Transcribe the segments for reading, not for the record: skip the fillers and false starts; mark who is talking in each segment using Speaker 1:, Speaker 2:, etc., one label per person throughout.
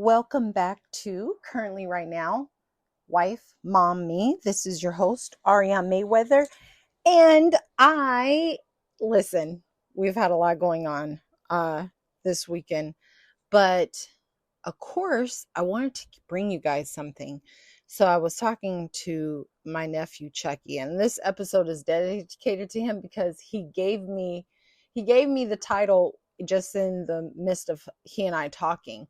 Speaker 1: Welcome back to Currently Right Now, Wife, Mom, Me. This is your host, Ariane Mayweather. And listen, we've had a lot going on this weekend, but of course, I wanted to bring you guys something. So I was talking to my nephew, Chucky, and this episode is dedicated to him because he gave me the title just in the midst of he and I talking,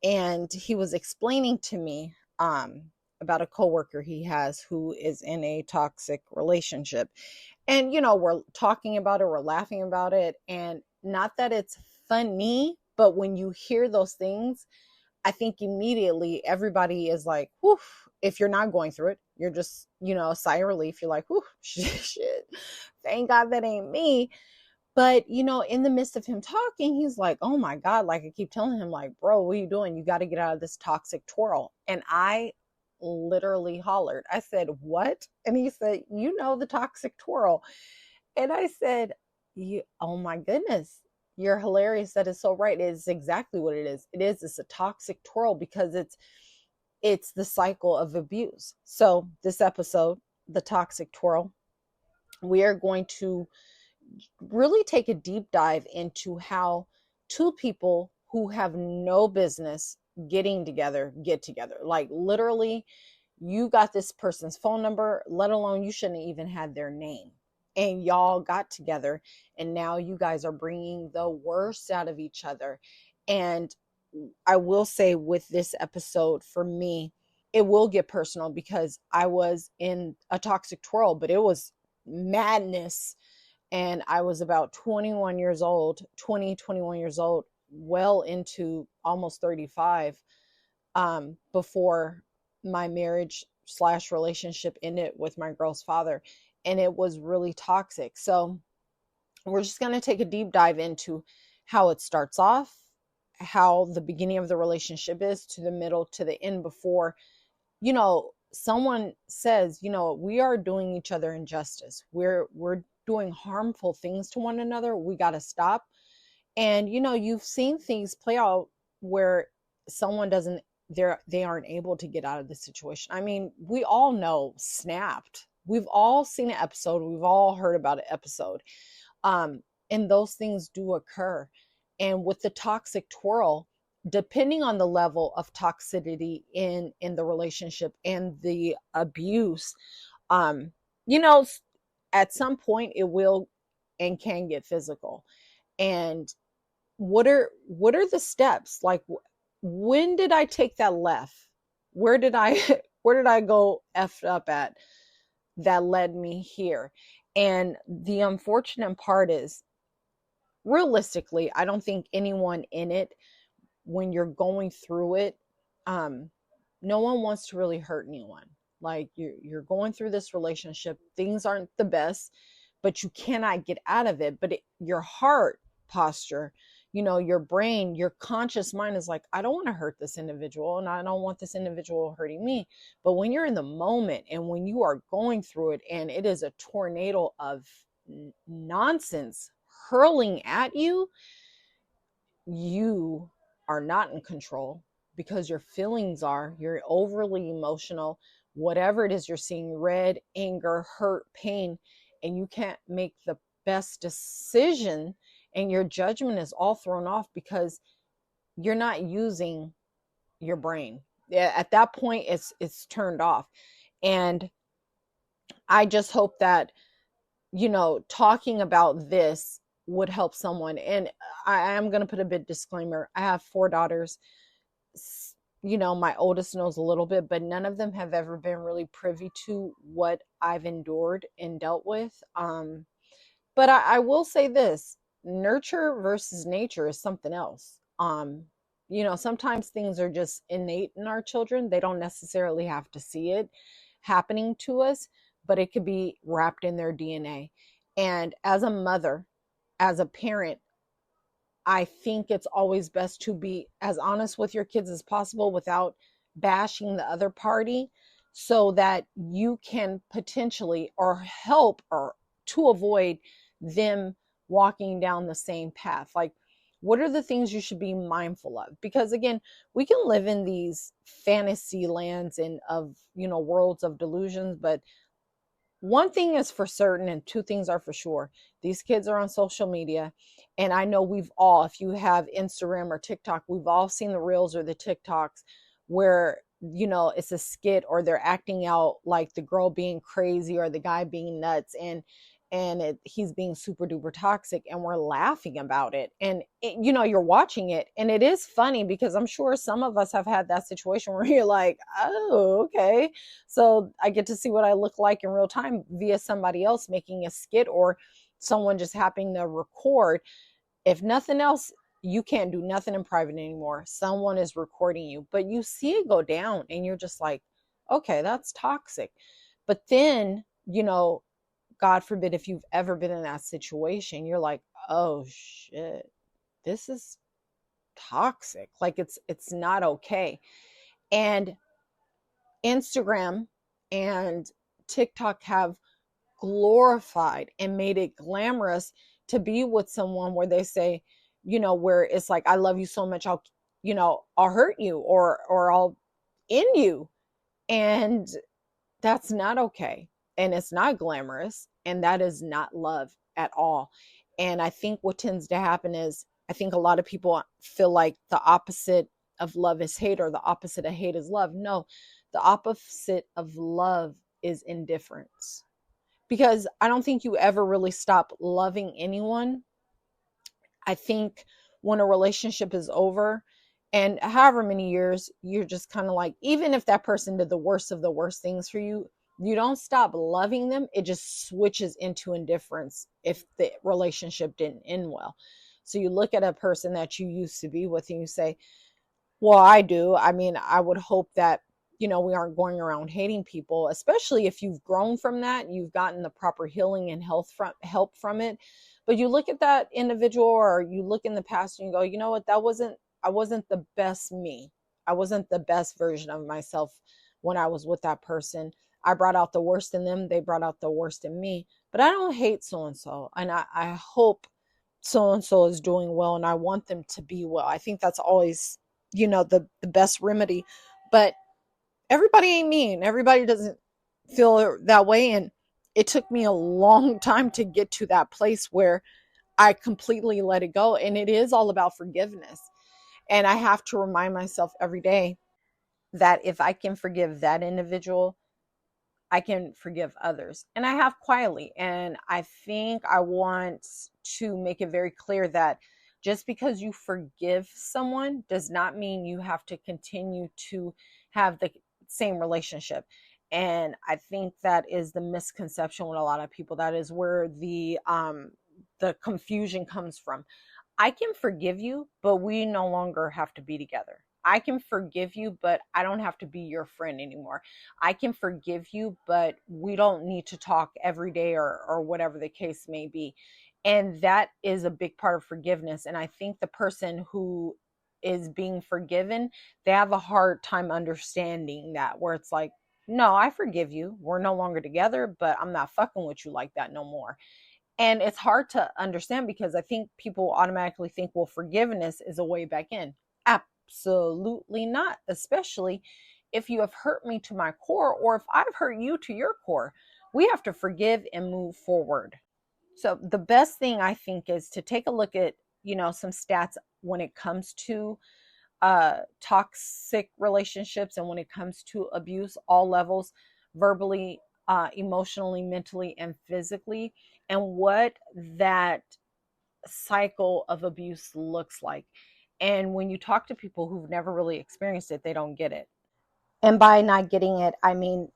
Speaker 1: and he was explaining to me about a coworker he has who is in a toxic relationship. And we're talking about it, we're laughing about it, and not that it's funny, but when you hear those things, I think immediately everybody is like, whew. If you're not going through it, you're just, a sigh of relief. You're like, whew, shit, thank God that ain't me. But, in the midst of him talking, he's like, oh my God, like I keep telling him, like, bro, what are you doing? You got to get out of this toxic twirl. And I literally hollered. I said, what? And he said, the toxic twirl. And I said, oh my goodness, you're hilarious. That is so right. It is exactly what it is. It's a toxic twirl because it's the cycle of abuse. So this episode, the toxic twirl, we are going to really take a deep dive into how two people who have no business getting together get together. Like literally, you got this person's phone number, let alone you shouldn't even had their name. And y'all got together, and now you guys are bringing the worst out of each other. And I will say with this episode, for me, it will get personal because I was in a toxic twirl, but it was madness. And I was about 21 years old, 21 years old, well into almost 35, before my marriage / relationship ended with my girl's father. And it was really toxic. So we're just going to take a deep dive into how it starts off, how the beginning of the relationship is, to the middle, to the end, before, someone says, we are doing each other injustice. We're doing harmful things to one another. We got to stop. And, you've seen things play out where someone they aren't able to get out of the situation. I mean, we all know Snapped. We've all seen an episode. We've all heard about an episode. And those things do occur. And with the toxic twirl, depending on the level of toxicity in the relationship and the abuse, you know, at some point it will and can get physical. And what are the steps? Like, when did I take that left? Where did I go effed up at that led me here? And the unfortunate part is, realistically, I don't think anyone in it, when you're going through it, no one wants to really hurt anyone. Like, you're going through this relationship, things aren't the best, but you cannot get out of it. But your heart posture, your brain, your conscious mind is like, I don't want to hurt this individual, and I don't want this individual hurting me. But when you're in the moment and when you are going through it, and it is a tornado of nonsense hurling at you, you are not in control, because your feelings you're overly emotional. Whatever it is you're seeing, red, anger, hurt, pain, and you can't make the best decision, and your judgment is all thrown off because you're not using your brain. At that point, it's turned off. And I just hope that, talking about this would help someone. And I am going to put a bit disclaimer. I have 4 daughters. My oldest knows a little bit, but none of them have ever been really privy to what I've endured and dealt with. But I will say this: nurture versus nature is something else. Sometimes things are just innate in our children. They don't necessarily have to see it happening to us, but it could be wrapped in their DNA. And as a mother, as a parent, I think it's always best to be as honest with your kids as possible without bashing the other party, so that you can potentially or help or to avoid them walking down the same path. Like, What are the things you should be mindful of? Because again, we can live in these fantasy lands and of, worlds of delusions, but one thing is for certain and two things are for sure. These kids are on social media, and I know we've all, if you have Instagram or TikTok, we've all seen the reels or the TikToks where it's a skit or they're acting out like the girl being crazy or the guy being nuts, and he's being super duper toxic, and we're laughing about it, and you're watching it, and it is funny because I'm sure some of us have had that situation where you're like, oh, okay, so I get to see what I look like in real time via somebody else making a skit or someone just happening to record. If nothing else, you can't do nothing in private anymore. Someone is recording you, but you see it go down and you're just like, okay, that's toxic. But then, God forbid, if you've ever been in that situation, you're like, oh shit, this is toxic. Like it's not okay. And Instagram and TikTok have glorified and made it glamorous to be with someone where they say, where it's like, I love you so much, I'll hurt you or I'll end you. And that's not okay. And it's not glamorous. And that is not love at all. And I think what tends to happen is, I think a lot of people feel like the opposite of love is hate or the opposite of hate is love. No, the opposite of love is indifference. Because I don't think you ever really stop loving anyone. I think when a relationship is over and however many years, you're just kind of like, even if that person did the worst of the worst things for you, you don't stop loving them. It just switches into indifference if the relationship didn't end well. So you look at a person that you used to be with and you say, well, I do. I mean, I would hope that, we aren't going around hating people, especially if you've grown from that, you've gotten the proper healing and help from it. But you look at that individual or you look in the past and you go, you know what, I wasn't the best me. I wasn't the best version of myself when I was with that person. I brought out the worst in them. They brought out the worst in me. But I don't hate so-and-so. And I hope so-and-so is doing well and I want them to be well. I think that's always, the best remedy. But everybody ain't mean. Everybody doesn't feel that way. And it took me a long time to get to that place where I completely let it go. And it is all about forgiveness. And I have to remind myself every day that if I can forgive that individual, I can forgive others. And I have quietly. And I think I want to make it very clear that just because you forgive someone does not mean you have to continue to have the same relationship. And I think that is the misconception with a lot of people. That is where the confusion comes from. I can forgive you, but we no longer have to be together. I can forgive you, but I don't have to be your friend anymore. I can forgive you, but we don't need to talk every day or whatever the case may be. And that is a big part of forgiveness. And I think the person who is being forgiven, they have a hard time understanding that, where it's like, no, I forgive you. We're no longer together, but I'm not fucking with you like that no more. And it's hard to understand because I think people automatically think, well, forgiveness is a way back in. Absolutely not, especially if you have hurt me to my core or if I've hurt you to your core. We have to forgive and move forward. So the best thing I think is to take a look at, some stats when it comes to toxic relationships and when it comes to abuse, all levels, verbally, emotionally, mentally, and physically, and what that cycle of abuse looks like. And when you talk to people who've never really experienced it, they don't get it. And by not getting it, I mean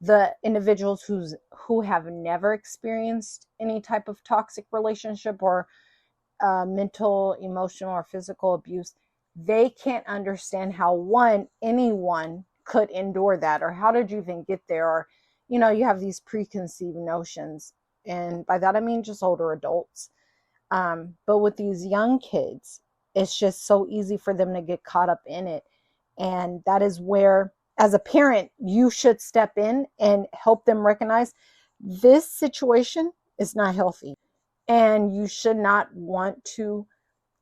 Speaker 1: the individuals who have never experienced any type of toxic relationship or mental, emotional, or physical abuse, they can't understand how anyone could endure that, or how did you even get there, or you have these preconceived notions, and by that I mean just older adults. But with these young kids, it's just so easy for them to get caught up in it, and that is where, as a parent, you should step in and help them recognize this situation is not healthy. And you should not want to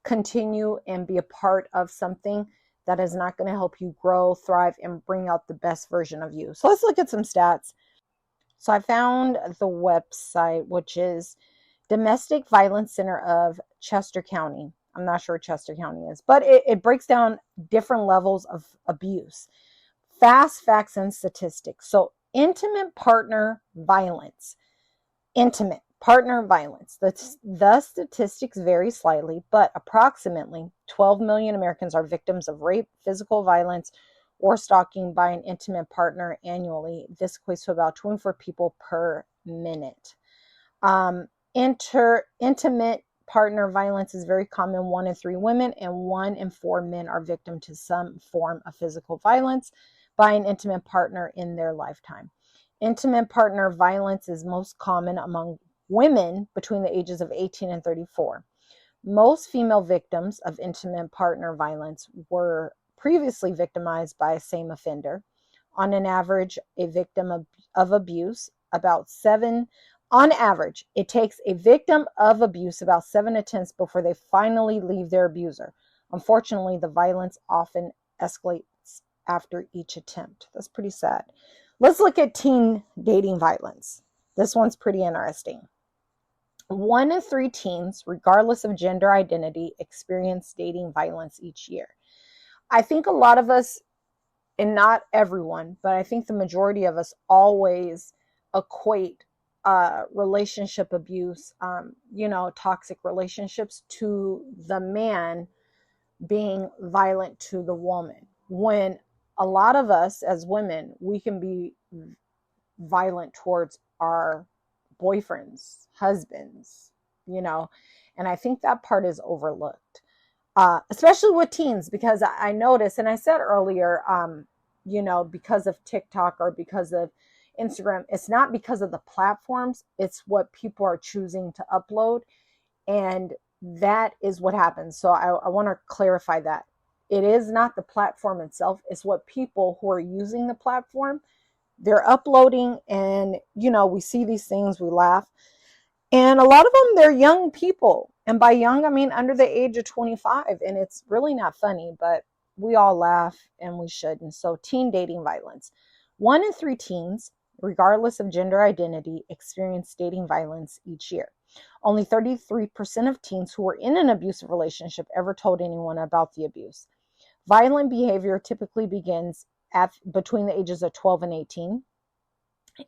Speaker 1: continue and be a part of something that is not going to help you grow, thrive, and bring out the best version of you. So let's look at some stats. So I found the website, which is Domestic Violence Center of Chester County. I'm not sure what Chester County is, but it breaks down different levels of abuse. Fast facts and statistics. So intimate partner violence. Intimate partner violence. The statistics vary slightly, but approximately 12 million Americans are victims of rape, physical violence, or stalking by an intimate partner annually. This equates to about 24 people per minute. Intimate partner violence is very common. 1 in 3 women and 1 in 4 men are victim to some form of physical violence by an intimate partner in their lifetime. Intimate partner violence is most common among women between the ages of 18 and 34. Most female victims of intimate partner violence were previously victimized by a same offender. On an average, a victim of abuse, on average, it takes a victim of abuse about 7 attempts before they finally leave their abuser. Unfortunately, the violence often escalates after each attempt. That's pretty sad. Let's look at teen dating violence. This one's pretty interesting. 1 in 3 teens, regardless of gender identity, experience dating violence each year. I think a lot of us, and not everyone, but I think the majority of us always equate relationship abuse, toxic relationships, to the man being violent to the woman. When a lot of us as women, we can be violent towards our boyfriends, husbands, and I think that part is overlooked, especially with teens, because I noticed, and I said earlier, because of TikTok or because of Instagram, it's not because of the platforms, it's what people are choosing to upload, and that is what happens. So I want to clarify that. It is not the platform itself, it's what people who are using the platform, they're uploading, and we see these things, we laugh, and a lot of them, they're young people, and by young I mean under the age of 25, and it's really not funny, but we all laugh and we should. And so teen dating violence. 1 in 3 teens, regardless of gender identity, experience dating violence each year. Only 33% of teens who were in an abusive relationship ever told anyone about the abuse. Violent behavior typically begins between the ages of 12 and 18.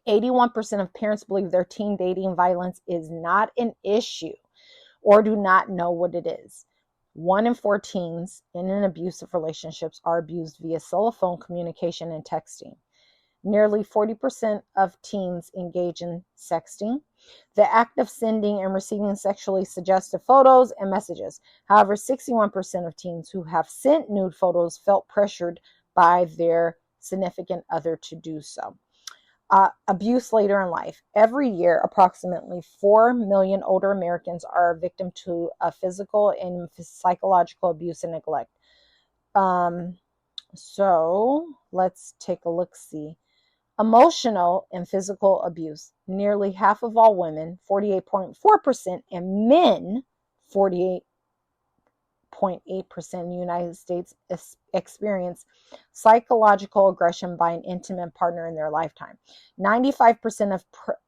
Speaker 1: 81% of parents believe their teen dating violence is not an issue or do not know what it is. 1 in 4 teens in an abusive relationships are abused via cell phone communication and texting. Nearly 40% of teens engage in sexting, the act of sending and receiving sexually suggestive photos and messages. However, 61% of teens who have sent nude photos felt pressured by their significant other to do so. Abuse later in life. Every year, approximately 4 million older Americans are victim to a physical and psychological abuse and neglect. So let's take a look-see. Emotional and physical abuse. Nearly half of all women, 48.4%, and men, 48.8% in the United States, experience psychological aggression by an intimate partner in their lifetime. 95%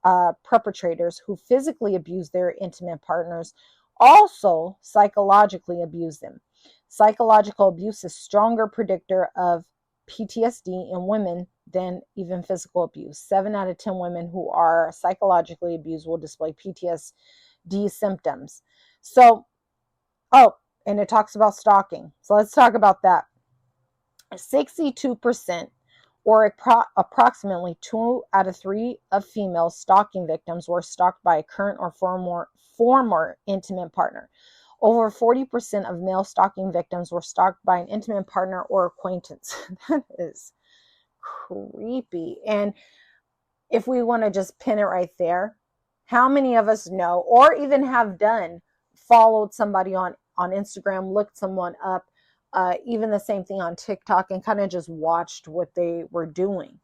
Speaker 1: of perpetrators who physically abuse their intimate partners also psychologically abuse them. Psychological abuse is a stronger predictor of PTSD in women than even physical abuse. 7 out of 10 women who are psychologically abused will display PTSD symptoms. So, and it talks about stalking. So let's talk about that. 62%, or approximately 2 out of 3 of female stalking victims were stalked by a current or former intimate partner. Over 40% of male stalking victims were stalked by an intimate partner or acquaintance. That is creepy. And if we want to just pin it right there, how many of us know, or even have done, followed somebody on Instagram, looked someone up, even the same thing on TikTok, and kind of just watched what they were doing?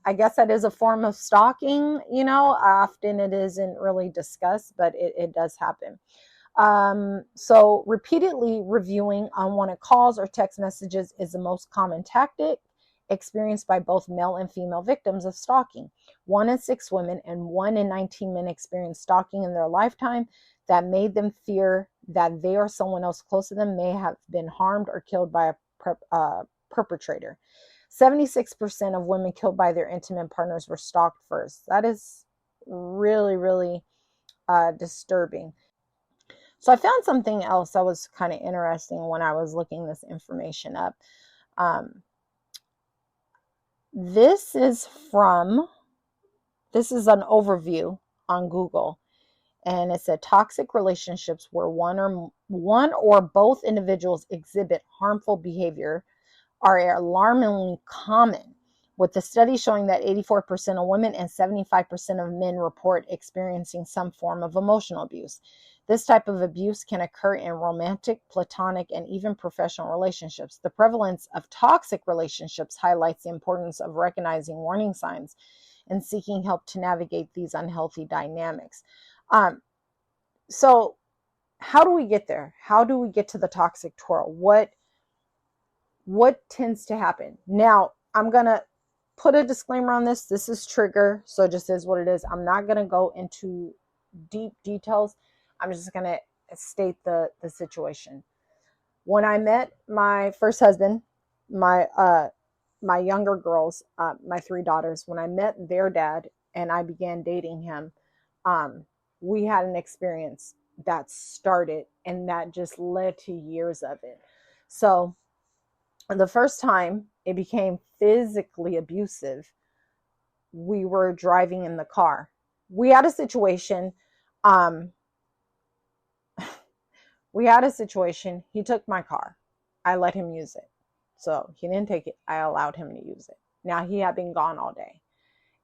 Speaker 1: I guess that is a form of stalking, you know. Often it isn't really discussed, but it does happen. So repeatedly reviewing unwanted calls or text messages is the most common tactic experienced by both male and female victims of stalking. 1 in 6 women and 1 in 19 men experience stalking in their lifetime that made them fear that they or someone else close to them may have been harmed or killed by a perpetrator. 76% of women killed by their intimate partners were stalked first. That is really, really disturbing. So I found something else that was kind of interesting when I was looking this information up. Um, this is an overview on Google, and it said toxic relationships where one or both individuals exhibit harmful behavior are alarmingly common, with the study showing that 84% of women and 75% of men report experiencing some form of emotional abuse. This type of abuse can occur in romantic, platonic, and even professional relationships. The prevalence of toxic relationships highlights the importance of recognizing warning signs and seeking help to navigate these unhealthy dynamics. So how do we get there? How do we get to the toxic twirl? What tends to happen? Now, I'm going to put a disclaimer on this. This is trigger, so it just is what it is. I'm not going to go into deep details. I'm just going to state the situation. When I met my first husband, my younger girls, my 3 daughters, when I met their dad and I began dating him, we had an experience that started and that just led to years of it. So the first time it became physically abusive, we were driving in the car. We had a situation. He took my car. I let him use it. So he didn't take it. I allowed him to use it. Now he had been gone all day.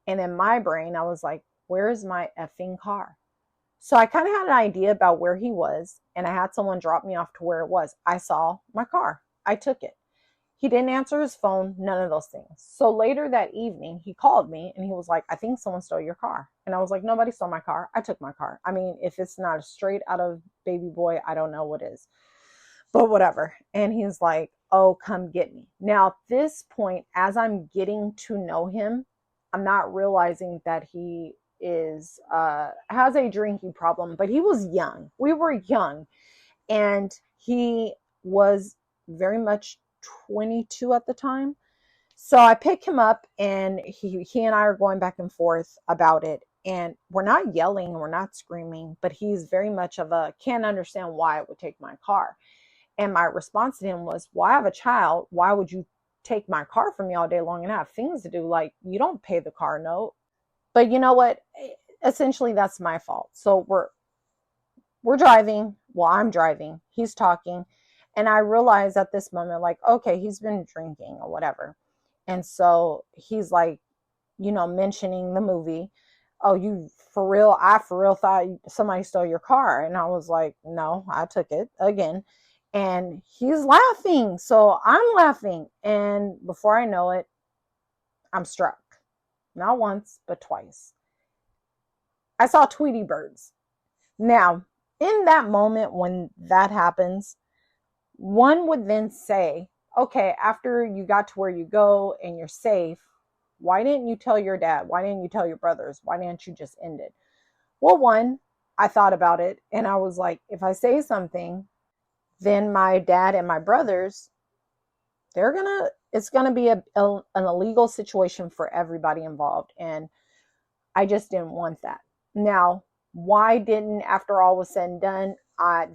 Speaker 1: And in my brain, I was like, where's my effing car? So I kind of had an idea about where he was, and I had someone drop me off to where it was. I saw my car. I took it. He didn't answer his phone, none of those things. So later that evening, he called me and he was like, I think someone stole your car. And I was like, nobody stole my car. I took my car. I mean, if it's not straight out of Baby Boy, I don't know what is. But whatever. And he's like, oh, come get me. Now, at this point, as I'm getting to know him, I'm not realizing that he has a drinking problem, but he was young. We were young. And he was very much 22 at the time. So I pick him up and he and I are going back and forth about it. And we're not yelling and we're not screaming, but he's very much of a can't understand why I would take my car. And my response to him was, well, I have a child. Why would you take my car from me all day long and I have things to do? Like, you don't pay the car note. But you know what? Essentially, that's my fault. So we're driving. Well, I'm driving. He's talking. And I realized at this moment, like, okay, he's been drinking or whatever. And so he's like, mentioning the movie. Oh, you for real? I for real thought somebody stole your car. And I was like, no, I took it again. And he's laughing. So I'm laughing. And before I know it, I'm struck. Not once, but twice. I saw Tweety birds. Now, in that moment when that happens, one would then say, okay, after you got to where you go and you're safe, why didn't you tell your dad? Why didn't you tell your brothers? Why didn't you just end it? Well, one, I thought about it and I was like, if I say something, then my dad and my brothers, it's going to be an illegal situation for everybody involved. And I just didn't want that. Now, why didn't, after all was said and done,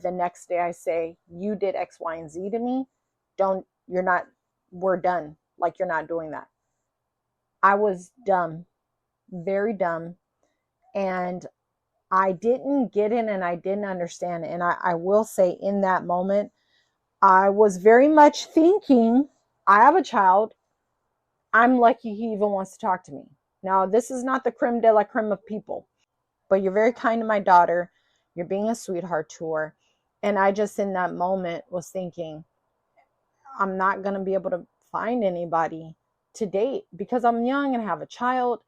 Speaker 1: the next day I say, you did X, Y, and Z to me. We're done. Like, you're not doing that. I was dumb, very dumb. And I didn't get it and I didn't understand it. And I will say in that moment, I was very much thinking, I have a child. I'm lucky he even wants to talk to me. Now, this is not the creme de la creme of people, but you're very kind to my daughter. You're being a sweetheart to her. And I just in that moment was thinking, I'm not going to be able to find anybody to date because I'm young and have a child.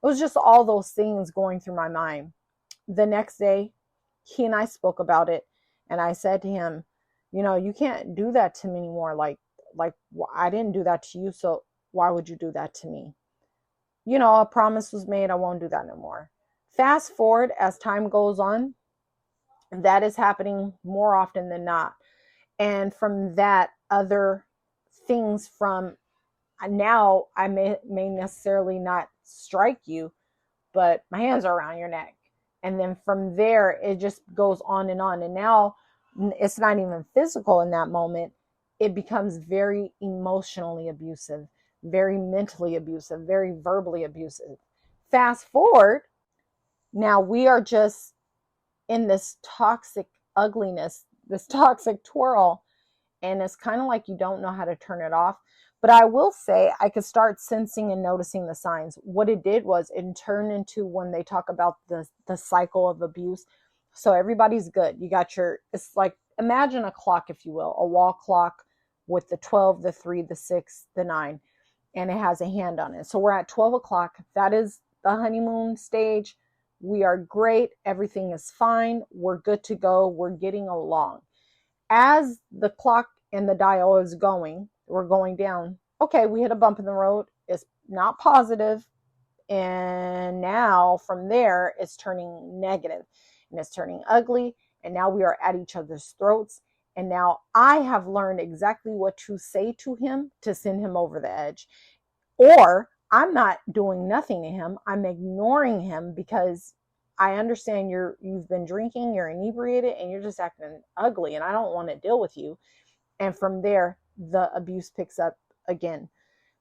Speaker 1: It was just all those things going through my mind. The next day, he and I spoke about it, and I said to him, you can't do that to me anymore. Like I didn't do that to you, so why would you do that to me? A promise was made. I won't do that no more. Fast forward as time goes on, that is happening more often than not. And from that, other things from now, I may necessarily not strike you, but my hands are around your neck. And then from there, it just goes on. And now it's not even physical in that moment. It becomes very emotionally abusive, very mentally abusive, very verbally abusive. Fast forward, now we are just in this toxic ugliness, this toxic twirl. And it's kind of like you don't know how to turn it off. But I will say I could start sensing and noticing the signs. What it did was it turned into when they talk about the cycle of abuse. So everybody's good. You got it's like, imagine a clock, if you will, a wall clock with the 12, the 3, the 6, the 9, and it has a hand on it. So we're at 12 o'clock. That is the honeymoon stage. We are great. Everything is fine. We're good to go. We're getting along. As the clock and the dial is going, we're going down. Okay, we hit a bump in the road. It's not positive. And now from there, it's turning negative and it's turning ugly. And now we are at each other's throats. And now I have learned exactly what to say to him to send him over the edge. Or I'm not doing nothing to him. I'm ignoring him because I understand you've been drinking, you're inebriated, and you're just acting ugly, and I don't want to deal with you. And from there, the abuse picks up again.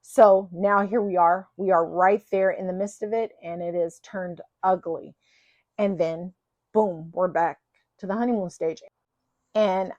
Speaker 1: So now here we are. We are right there in the midst of it, and it is turned ugly. And then, boom, we're back to the honeymoon stage. And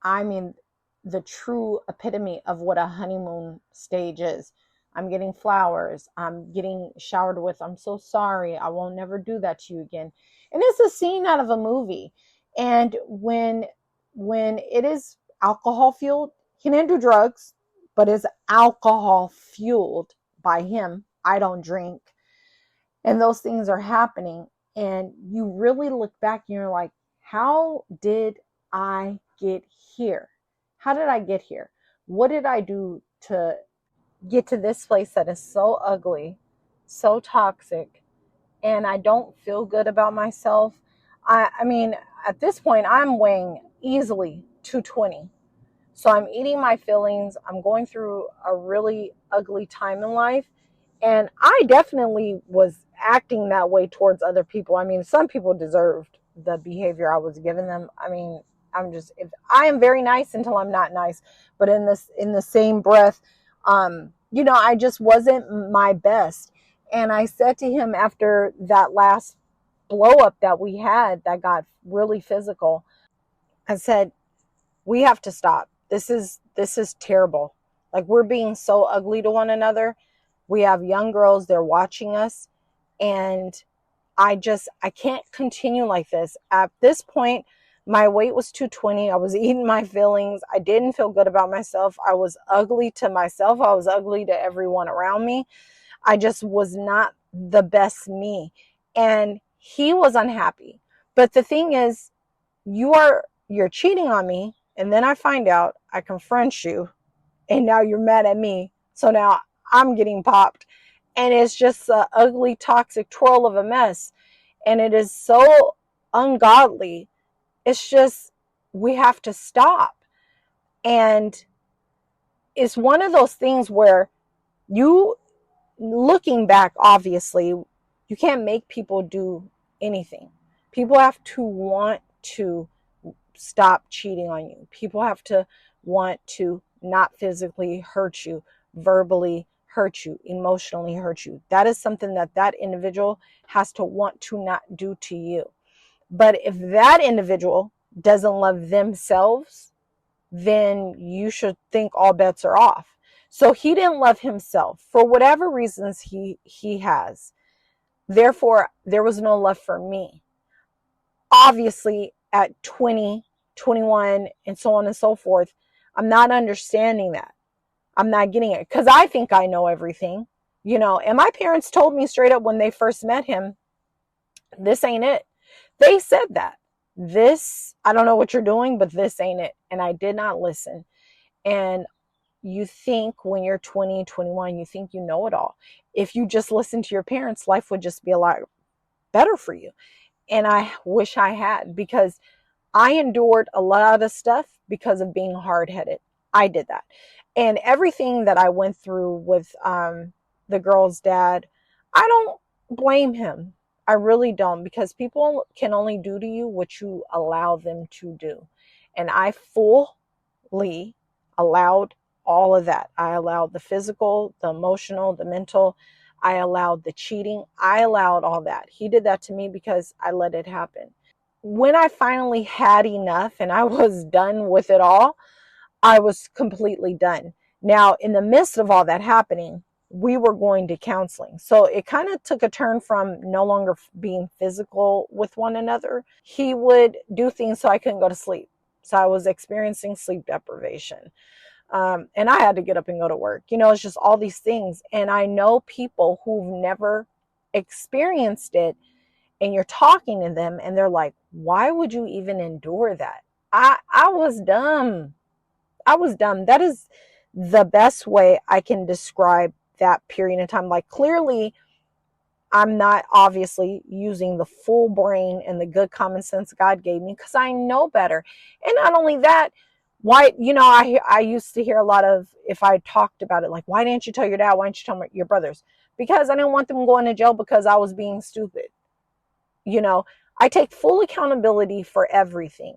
Speaker 1: I mean, the true epitome of what a honeymoon stage is. I'm getting flowers. I'm getting showered with, I'm so sorry. I won't never do that to you again. And it's a scene out of a movie. And when it is alcohol fueled, he didn't do drugs, but it's alcohol fueled by him. I don't drink. And those things are happening. And you really look back and you're like, how did I get here? How did I get here? What did I do to get to this place that is so ugly, so toxic, and I don't feel good about myself? I mean, at this point, I'm weighing easily 220. So I'm eating my feelings. I'm going through a really ugly time in life. And I definitely was acting that way towards other people. I mean, some people deserved the behavior I was giving them. I mean, I am very nice until I'm not nice. But in the same breath, I just wasn't my best. And I said to him after that last blow up that we had that got really physical, I said, we have to stop. This is terrible. Like, we're being so ugly to one another. We have young girls, they're watching us. And I can't continue like this. At this point, my weight was 220. I was eating my feelings. I didn't feel good about myself. I was ugly to myself. I was ugly to everyone around me. I just was not the best me. And he was unhappy. But the thing is, you're cheating on me. And then I find out, I confront you, and now you're mad at me. So now I'm getting popped. And it's just an ugly, toxic twirl of a mess. And it is so ungodly. It's just, we have to stop. And it's one of those things where looking back, obviously, you can't make people do anything. People have to want to stop cheating on you. People have to want to not physically hurt you, verbally hurt you, emotionally hurt you. That is something that individual has to want to not do to you. But if that individual doesn't love themselves, then you should think all bets are off. So he didn't love himself for whatever reasons he has. Therefore, there was no love for me. Obviously, at 20, 21, and so on and so forth, I'm not understanding that. I'm not getting it because I think I know everything, and my parents told me straight up when they first met him, this ain't it. They said that. This, I don't know what you're doing, but this ain't it. And I did not listen. And you think when you're 20, 21, you think you know it all. If you just listen to your parents, life would just be a lot better for you. And I wish I had, because I endured a lot of stuff because of being hard-headed. I did that. And everything that I went through with the girl's dad, I don't blame him. I really don't, because people can only do to you what you allow them to do. And I fully allowed all of that. I allowed the physical, the emotional, the mental. I allowed the cheating. I allowed all that. He did that to me because I let it happen. When I finally had enough and I was done with it all, I was completely done. Now, in the midst of all that happening, we were going to counseling. So it kind of took a turn from no longer being physical with one another. He would do things so I couldn't go to sleep. So I was experiencing sleep deprivation. And I had to get up and go to work. It's just all these things. And I know people who've never experienced it, and you're talking to them and they're like, why would you even endure that? I was dumb. I was dumb. That is the best way I can describe that period of time. Like, clearly, I'm not obviously using the full brain and the good common sense God gave me, because I know better. And not only that, why, I used to hear a lot of, if I talked about it, like, why didn't you tell your dad? Why didn't you tell your brothers? Because I didn't want them going to jail because I was being stupid. I take full accountability for everything.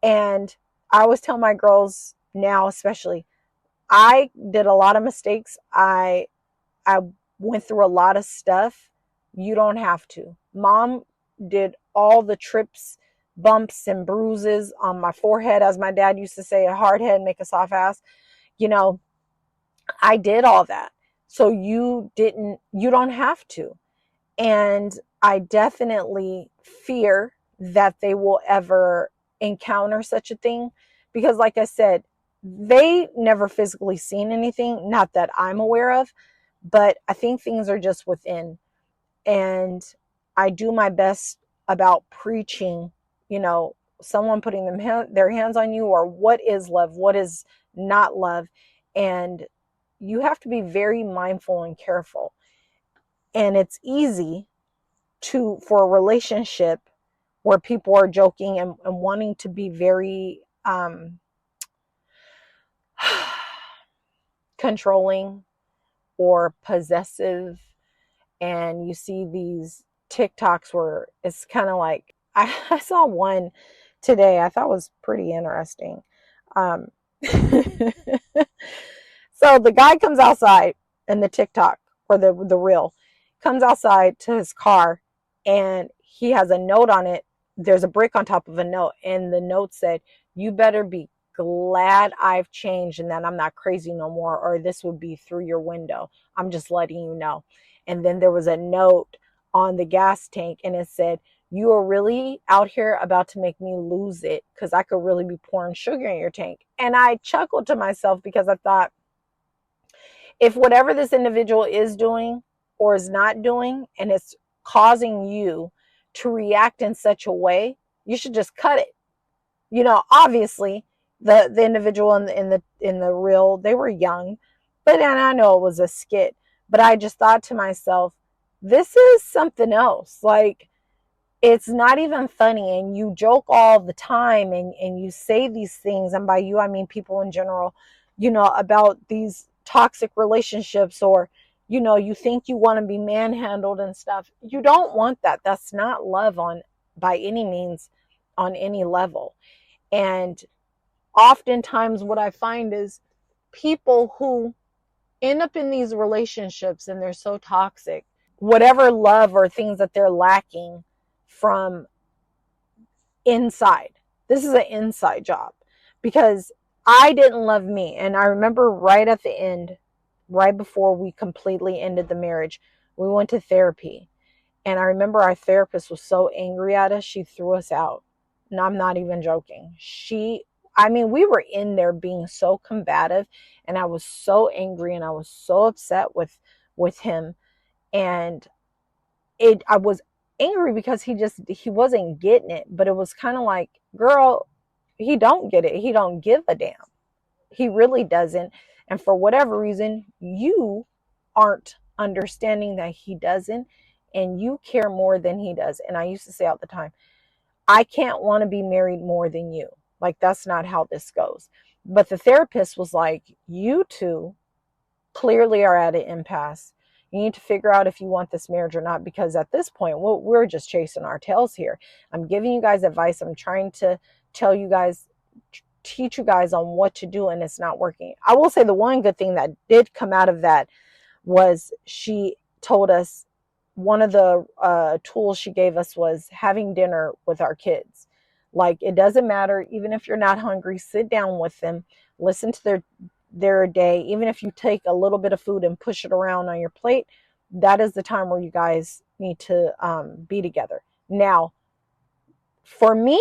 Speaker 1: And I always tell my girls now, especially, I did a lot of mistakes. I went through a lot of stuff. You don't have to. Mom did all the trips, bumps, and bruises on my forehead, as my dad used to say, a hard head make a soft ass. I did all that. So you don't have to. And I definitely fear that they will ever encounter such a thing, because, like I said, they never physically seen anything, not that I'm aware of, but I think things are just within. And I do my best about preaching, someone putting their hands on you, or what is love, what is not love. And you have to be very mindful and careful. And it's easy for a relationship where people are joking and wanting to be very controlling or possessive. And you see these TikToks where it's kind of like, I saw one today I thought was pretty interesting. So the guy comes outside in the TikTok, or the reel, comes outside to his car, and he has a note on it. There's a brick on top of a note, and the note said, "You better be glad I've changed and that I'm not crazy no more, or this would be through your window. I'm just letting you know." And then there was a note on the gas tank, and it said, "You are really out here about to make me lose it, because I could really be pouring sugar in your tank." And I chuckled to myself, because I thought, if whatever this individual is doing or is not doing, and it's causing you to react in such a way, you should just cut it. Obviously, the individual in the reel, they were young, and I know it was a skit, but I just thought to myself, this is something else. Like, it's not even funny, and you joke all the time, and you say these things, and by you I mean people in general, about these toxic relationships, or you think you want to be manhandled and stuff. You don't want that. That's not love by any means, on any level. And oftentimes what I find is people who end up in these relationships, and they're so toxic, whatever love or things that they're lacking from inside. This is an inside job, because I didn't love me. And I remember right at the end, right before we completely ended the marriage, we went to therapy. And I remember our therapist was so angry at us, she threw us out. And I'm not even joking. She I mean, we were in there being so combative, and I was so angry, and I was so upset with him. And I was angry because he wasn't getting it. But it was kind of like, girl, he don't get it. He don't give a damn. He really doesn't. And for whatever reason, you aren't understanding that he doesn't, and you care more than he does. And I used to say all the time, I can't want to be married more than you. Like, that's not how this goes. But the therapist was like, you two clearly are at an impasse. You need to figure out if you want this marriage or not, because at this point, we're just chasing our tails here. I'm giving you guys advice. I'm trying to tell you guys, teach you guys on what to do, and it's not working. I will say the one good thing that did come out of that was she told us, one of the tools she gave us was having dinner with our kids. Like, it doesn't matter, even if you're not hungry, sit down with them, listen to their day. Even if you take a little bit of food and push it around on your plate, that is the time where you guys need to be together. Now, for me,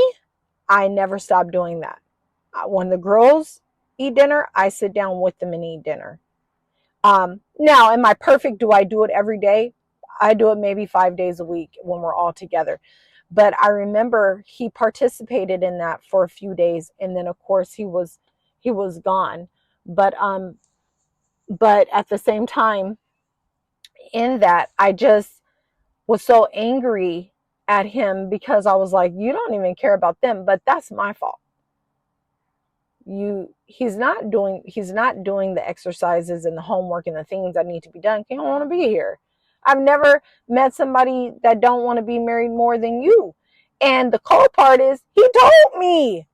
Speaker 1: I never stopped doing that. When the girls eat dinner, I sit down with them and eat dinner. Now, am I perfect? Do I do it every day? I do it maybe 5 days a week when we're all together. But I remember he participated in that for a few days, and then of course he was gone. But at the same time, in that, I just was so angry at him because I was like, you don't even care about them, but that's my fault. He's not doing the exercises and the homework and the things that need to be done. He don't want to be here. I've never met somebody that don't want to be married more than you. And the cold part is, he told me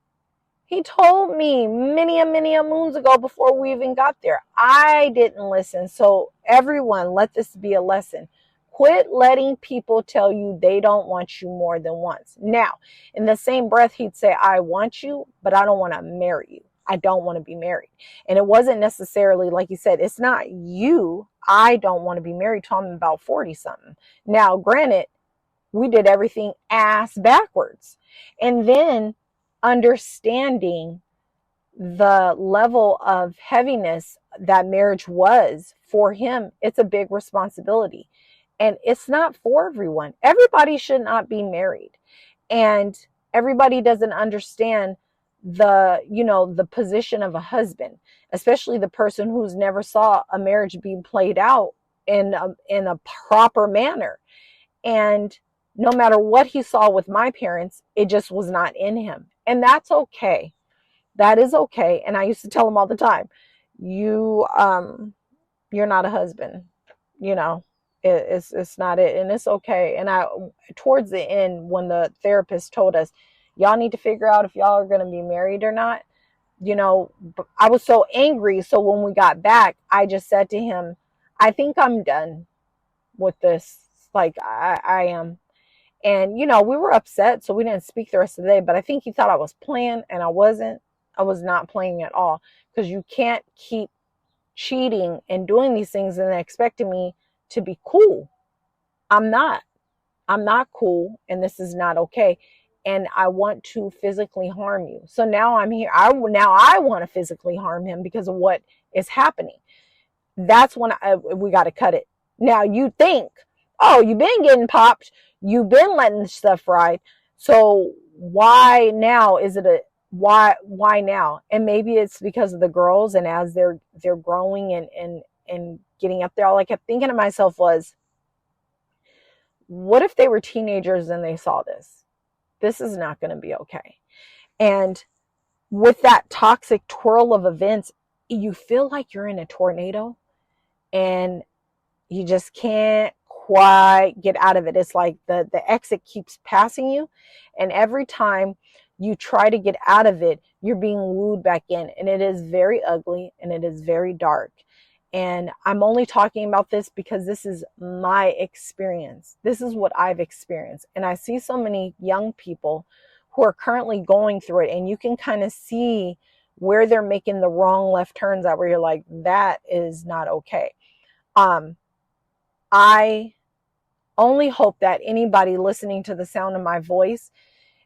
Speaker 1: many a moons ago before we even got there. I didn't listen. So everyone, let this be a lesson. Quit letting people tell you they don't want you more than once. Now, in the same breath, he'd say, I want you, but I don't want to marry you. I don't want to be married. And it wasn't necessarily, like he said, it's not you. I don't want to be married till I'm about 40 something. Now, granted, we did everything ass backwards. And then understanding the level of heaviness that marriage was for him, it's a big responsibility. And it's not for everyone. Everybody should not be married. And everybody doesn't understand the position of a husband, especially the person who's never saw a marriage being played out in a proper manner. And no matter what he saw with my parents, it just was not in him. And that's okay. That is okay. And I used to tell him all the time, you're not a husband, it's not it. And it's okay. And towards the end, when the therapist told us, y'all need to figure out if y'all are going to be married or not, I was so angry. So when we got back, I just said to him, I think I'm done with this. Like, I am. And, we were upset, so we didn't speak the rest of the day. But I think he thought I was playing, and I wasn't. I was not playing at all. Because you can't keep cheating and doing these things and then expecting me to be cool. I'm not. I'm not cool, and this is not okay. And I want to physically harm you. So now I'm here. I want to physically harm him because of what is happening. That's when we got to cut it. Now you think, oh, you've been getting popped. You've been letting stuff ride. So why now? Why now? And maybe it's because of the girls, and as they're growing and getting up there, all I kept thinking to myself was, what if they were teenagers and they saw this? This is not going to be okay. And with that toxic twirl of events, you feel like you're in a tornado and you just can't quite get out of it. It's like the exit keeps passing you, and every time you try to get out of it, you're being wooed back in, and it is very ugly and it is very dark. And I'm only talking about this because this is my experience. This is what I've experienced. And I see so many young people who are currently going through it, and you can kind of see where they're making the wrong left turns at, where you're like, that is not okay. I only hope that anybody listening to the sound of my voice,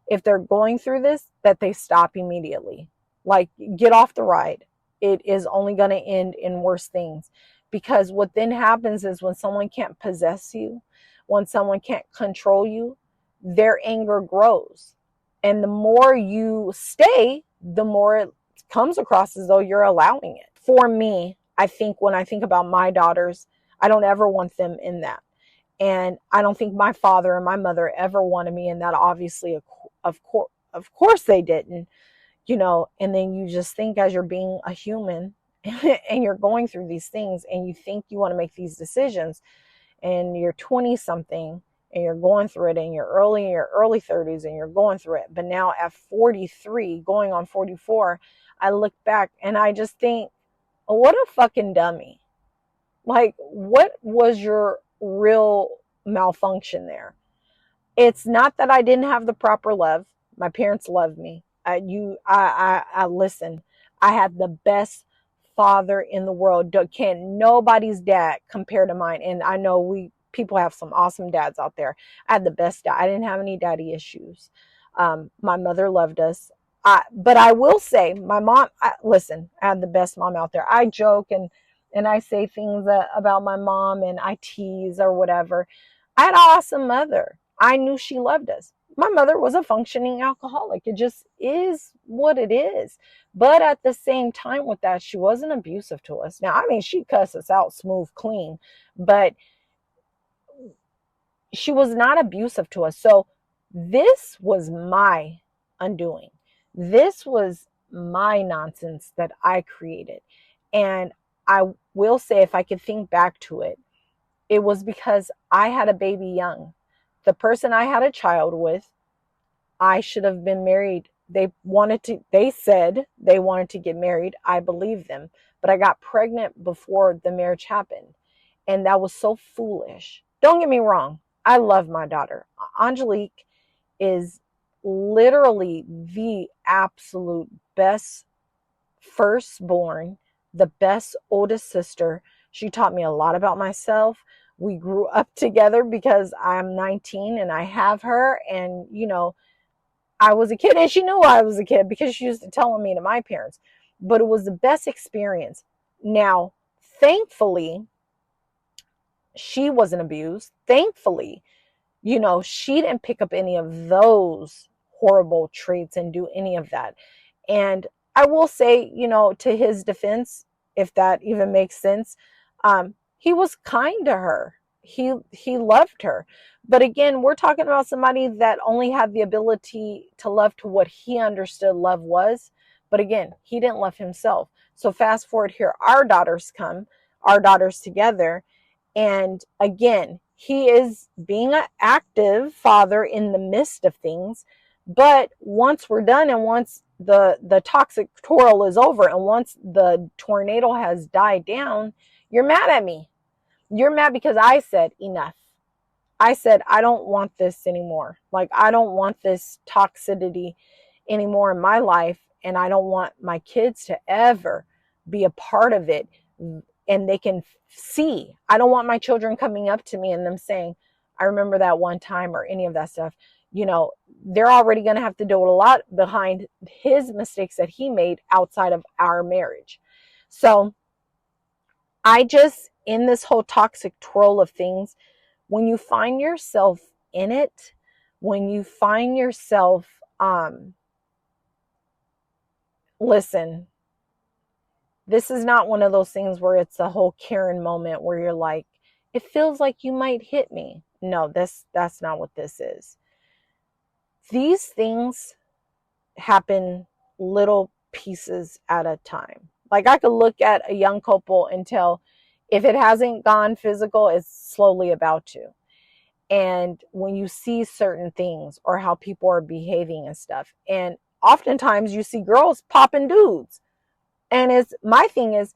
Speaker 1: if they're going through this, that they stop immediately. Like, get off the ride. It is only going to end in worse things. Because what then happens is when someone can't possess you, when someone can't control you, their anger grows. And the more you stay, the more it comes across as though you're allowing it. For me, I think when I think about my daughters, I don't ever want them in that. And I don't think my father and my mother ever wanted me in that. Obviously, of course they didn't, you know. And then you just think, as you're being a human and you're going through these things and you think you want to make these decisions, and you're 20 something and you're going through it, and you're in your early 30s and you're going through it. But now at 43, going on 44, I look back and I just think, oh, what a fucking dummy. Like, what was your real malfunction there? It's not that I didn't have the proper love. My parents loved me. I listen. I had the best father in the world. Can't nobody's dad compare to mine. And I know people have some awesome dads out there. I had the best dad. I didn't have any daddy issues. My mother loved us. But I will say, my mom. Listen, I had the best mom out there. I joke and I say things about my mom, and I tease or whatever. I had an awesome mother. I knew she loved us. My mother was a functioning alcoholic. It just is what it is. But at the same time with that, she wasn't abusive to us. Now, I mean, she cussed us out smooth, clean, but she was not abusive to us. So this was my undoing. This was my nonsense that I created. And I will say, if I could think back to it, it was because I had a baby young. The person I had a child with, I should have been married. They said they wanted to get married. I believed them, but I got pregnant before the marriage happened. And that was so foolish. Don't get me wrong. I love my daughter. Angelique is literally the absolute best firstborn, the best oldest sister. She taught me a lot about myself. We grew up together because I'm 19 and I have her. And, you know, I was a kid and she knew I was a kid because she used to tell me to my parents. But it was the best experience. Now, thankfully, she wasn't abused. Thankfully, you know, she didn't pick up any of those horrible traits and do any of that. And I will say, you know, to his defense, if that even makes sense, he was kind to her. He loved her. But again, we're talking about somebody that only had the ability to love to what he understood love was. But again, he didn't love himself. So fast forward here, our daughters together. And again, he is being an active father in the midst of things. But once we're done, and once the toxic twirl is over, and once the tornado has died down, you're mad at me. You're mad because I said enough. I said, I don't want this anymore. Like, I don't want this toxicity anymore in my life. And I don't want my kids to ever be a part of it. And they can see. I don't want my children coming up to me and them saying, I remember that one time, or any of that stuff. You know, they're already going to have to do a lot behind his mistakes that he made outside of our marriage. So I just, in this whole toxic twirl of things, when you find yourself in it, when you find yourself, listen, this is not one of those things where it's a whole Karen moment where you're like, it feels like you might hit me. No, that's not what this is. These things happen little pieces at a time. Like, I could look at a young couple and tell, if it hasn't gone physical, it's slowly about to. And when you see certain things or how people are behaving and stuff, and oftentimes you see girls popping dudes. And my thing is,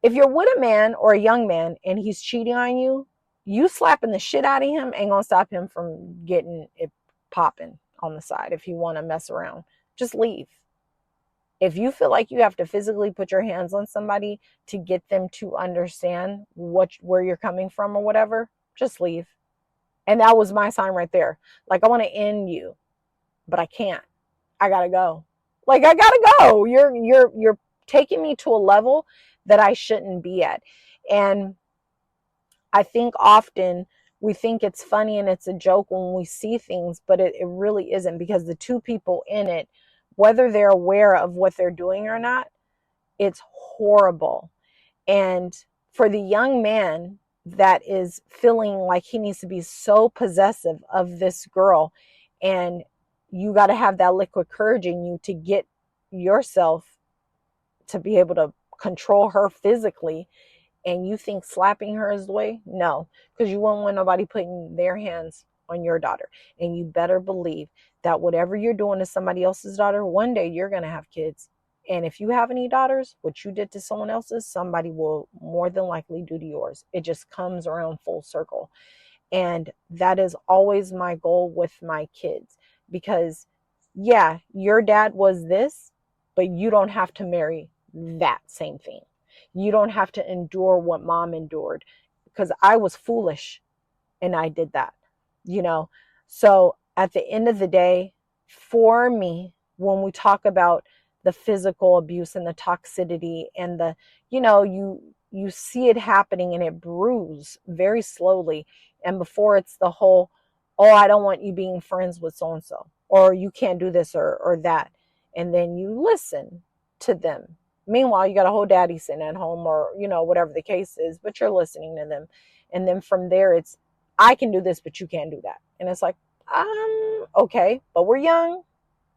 Speaker 1: if you're with a man or a young man and he's cheating on you, you slapping the shit out of him ain't gonna stop him from getting it popping on the side. If you want to mess around, just leave. If you feel like you have to physically put your hands on somebody to get them to understand where you're coming from or whatever, just leave. And that was my sign right there. Like, I want to end you, but I can't. I gotta go. Like, I gotta go. You're taking me to a level that I shouldn't be at. And I think often we think it's funny and it's a joke when we see things, but it really isn't, because the two people in it, whether they're aware of what they're doing or not, it's horrible. And for the young man that is feeling like he needs to be so possessive of this girl, and you got to have that liquid courage in you to get yourself to be able to control her physically, and you think slapping her is the way? No, because you won't want nobody putting their hands on your daughter. And you better believe that whatever you're doing to somebody else's daughter, one day you're going to have kids. And if you have any daughters, what you did to someone else's, somebody will more than likely do to yours. It just comes around full circle. And that is always my goal with my kids, because yeah, your dad was this, but you don't have to marry that same thing. You don't have to endure what mom endured, because I was foolish and I did that, you know? So at the end of the day, for me, when we talk about the physical abuse and the toxicity and the, you see it happening and it brews very slowly. And before it's the whole, oh, I don't want you being friends with so-and-so, or you can't do this or that. And then you listen to them. Meanwhile, you got a whole daddy sitting at home, or, whatever the case is, but you're listening to them. And then from there, it's, I can do this, but you can't do that. And it's like, okay, but we're young,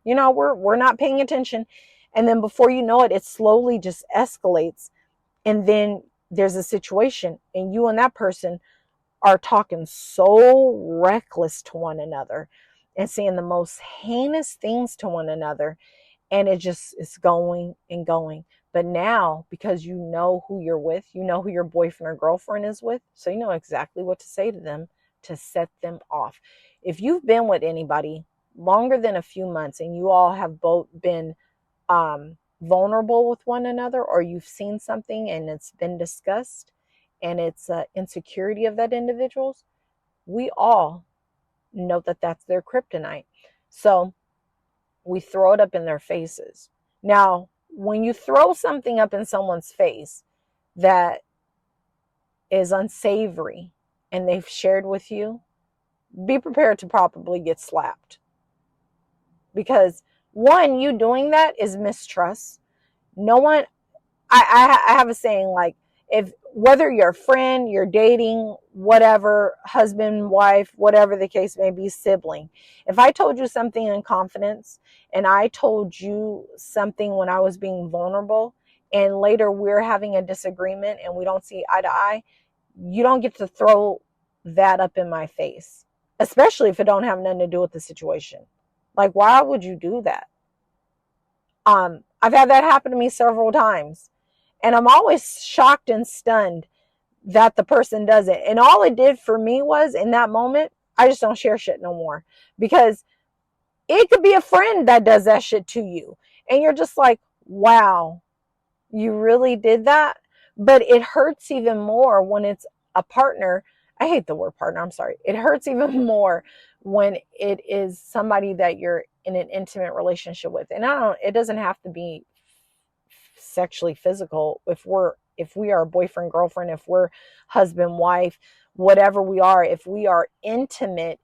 Speaker 1: we're not paying attention. And then before you know it, it slowly just escalates. And then there's a situation and you and that person are talking so reckless to one another and saying the most heinous things to one another. And it just is going and going. But now, because you know who you're with, you know who your boyfriend or girlfriend is with, so you know exactly what to say to them to set them off. If you've been with anybody longer than a few months and you all have both been vulnerable with one another, or you've seen something and it's been discussed and it's insecurity of that individual's, we all know that that's their kryptonite. So we throw it up in their faces. Now, when you throw something up in someone's face that is unsavory and they've shared with you, be prepared to probably get slapped. Because one, you doing that is mistrust. No one, I have a saying, like, if whether you're a friend, you're dating, whatever, husband, wife, whatever the case may be, sibling. If I told you something in confidence and I told you something when I was being vulnerable, and later we're having a disagreement and we don't see eye to eye, you don't get to throw that up in my face, especially if it don't have nothing to do with the situation. Like, why would you do that? I've had that happen to me several times. And I'm always shocked and stunned that the person does it. And all it did for me was, in that moment, I just don't share shit no more. Because it could be a friend that does that shit to you. And you're just like, wow, you really did that? But it hurts even more when it's a partner. I hate the word partner, I'm sorry. It hurts even more when it is somebody that you're in an intimate relationship with. And it doesn't have to be sexually physical. If we are boyfriend, girlfriend, if we're husband, wife, whatever we are, if we are intimate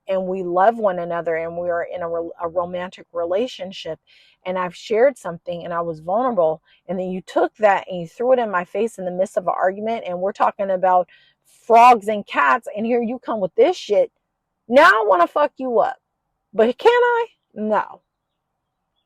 Speaker 1: and we love one another and we are in a romantic relationship, and I've shared something and I was vulnerable, and then you took that and you threw it in my face in the midst of an argument, and we're talking about frogs and cats, and here you come with this shit. Now I want to fuck you up. But can I? No.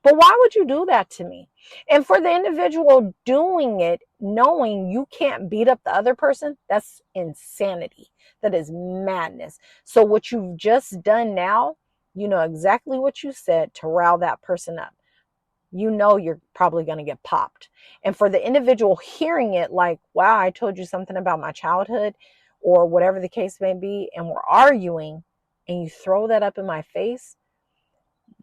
Speaker 1: But why would you do that to me? And for the individual doing it, knowing you can't beat up the other person, that's insanity. That is madness. So what you've just done now, you know exactly what you said to rile that person up. You know you're probably going to get popped. And for the individual hearing it, like, wow, I told you something about my childhood, or whatever the case may be, and we're arguing, and you throw that up in my face,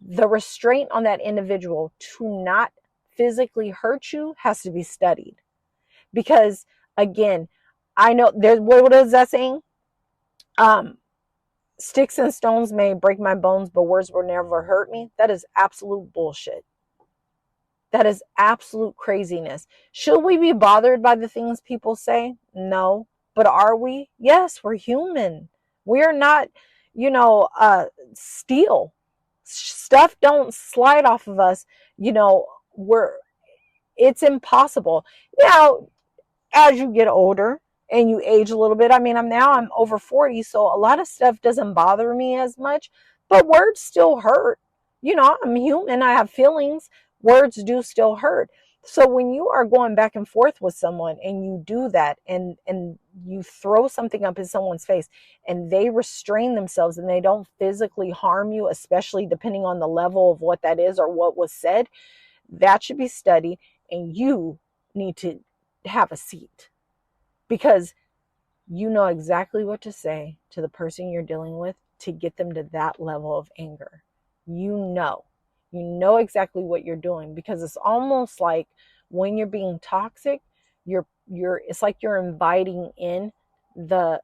Speaker 1: the restraint on that individual to not physically hurt you has to be studied. Because again, I know there's, what is that saying? Sticks and stones may break my bones, but words will never hurt me. That is absolute bullshit. That is absolute craziness. Should we be bothered by the things people say? No. But are we? Yes, we're human. We are not, steel. Stuff don't slide off of us. You know, we're it's impossible. Now, as you get older and you age a little bit, I mean, I'm over 40, so a lot of stuff doesn't bother me as much, but words still hurt. I'm human, I have feelings. Words do still hurt. So when you are going back and forth with someone and you do that, and you throw something up in someone's face and they restrain themselves and they don't physically harm you, especially depending on the level of what that is or what was said, that should be studied, and you need to have a seat, because you know exactly what to say to the person you're dealing with to get them to that level of anger. You know exactly what you're doing, because it's almost like when you're being toxic, it's like you're inviting in the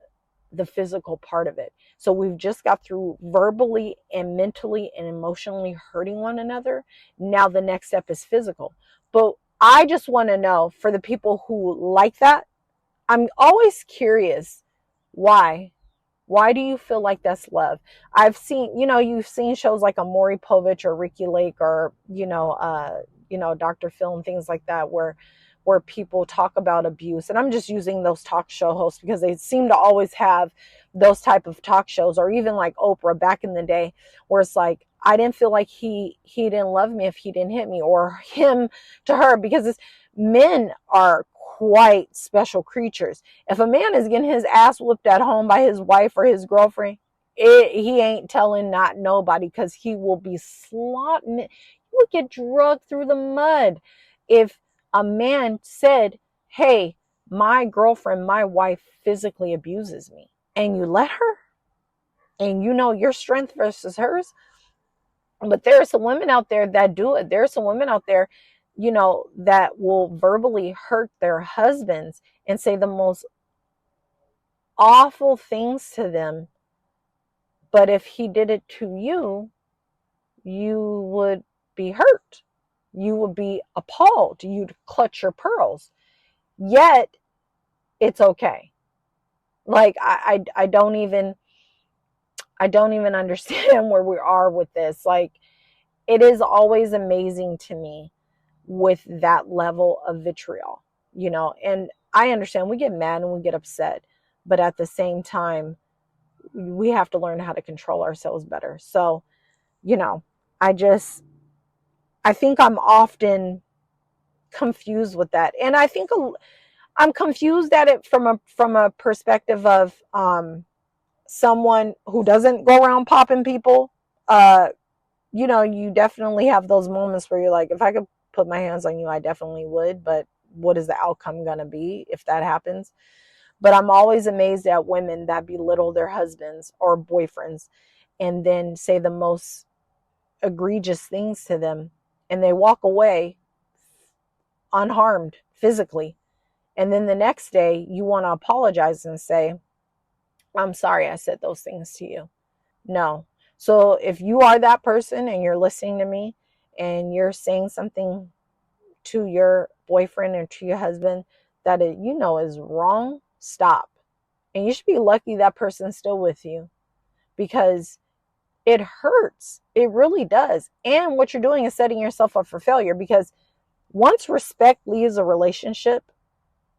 Speaker 1: physical part of it. So we've just got through verbally and mentally and emotionally hurting one another. Now the next step is physical. But I just want to know, for the people who like that, I'm always curious, why? Why do you feel like that's love? I've seen, you've seen shows like a Maury Povich or Ricky Lake, or, Dr. Phil and things like that, where people talk about abuse. And I'm just using those talk show hosts because they seem to always have those type of talk shows, or even like Oprah back in the day, where it's like, I didn't feel like he didn't love me if he didn't hit me, or him to her, because men are quite special creatures. If a man is getting his ass whooped at home by his wife or his girlfriend, he ain't telling not nobody, because he will be slaughtered. He would get drugged through the mud if a man said, hey, my girlfriend, my wife physically abuses me, and you let her, and your strength versus hers. But there are some women out there that do it. There are some women out there, that will verbally hurt their husbands and say the most awful things to them. But if he did it to you, you would be hurt. You would be appalled. You'd clutch your pearls. Yet, it's okay. Like, I don't even understand where we are with this. Like, it is always amazing to me with that level of vitriol, and I understand we get mad and we get upset, but at the same time, we have to learn how to control ourselves better. So, I think I'm often confused with that. And I think I'm confused at it from a perspective of someone who doesn't go around popping people. You definitely have those moments where you're like, if I could put my hands on you, I definitely would. But what is the outcome going to be if that happens? But I'm always amazed at women that belittle their husbands or boyfriends and then say the most egregious things to them, and they walk away unharmed physically. And then the next day you want to apologize and say, I'm sorry I said those things to you. No. So if you are that person and you're listening to me and you're saying something to your boyfriend or to your husband that is wrong, stop. And you should be lucky that person's still with you, because it hurts. It really does. And what you're doing is setting yourself up for failure, because once respect leaves a relationship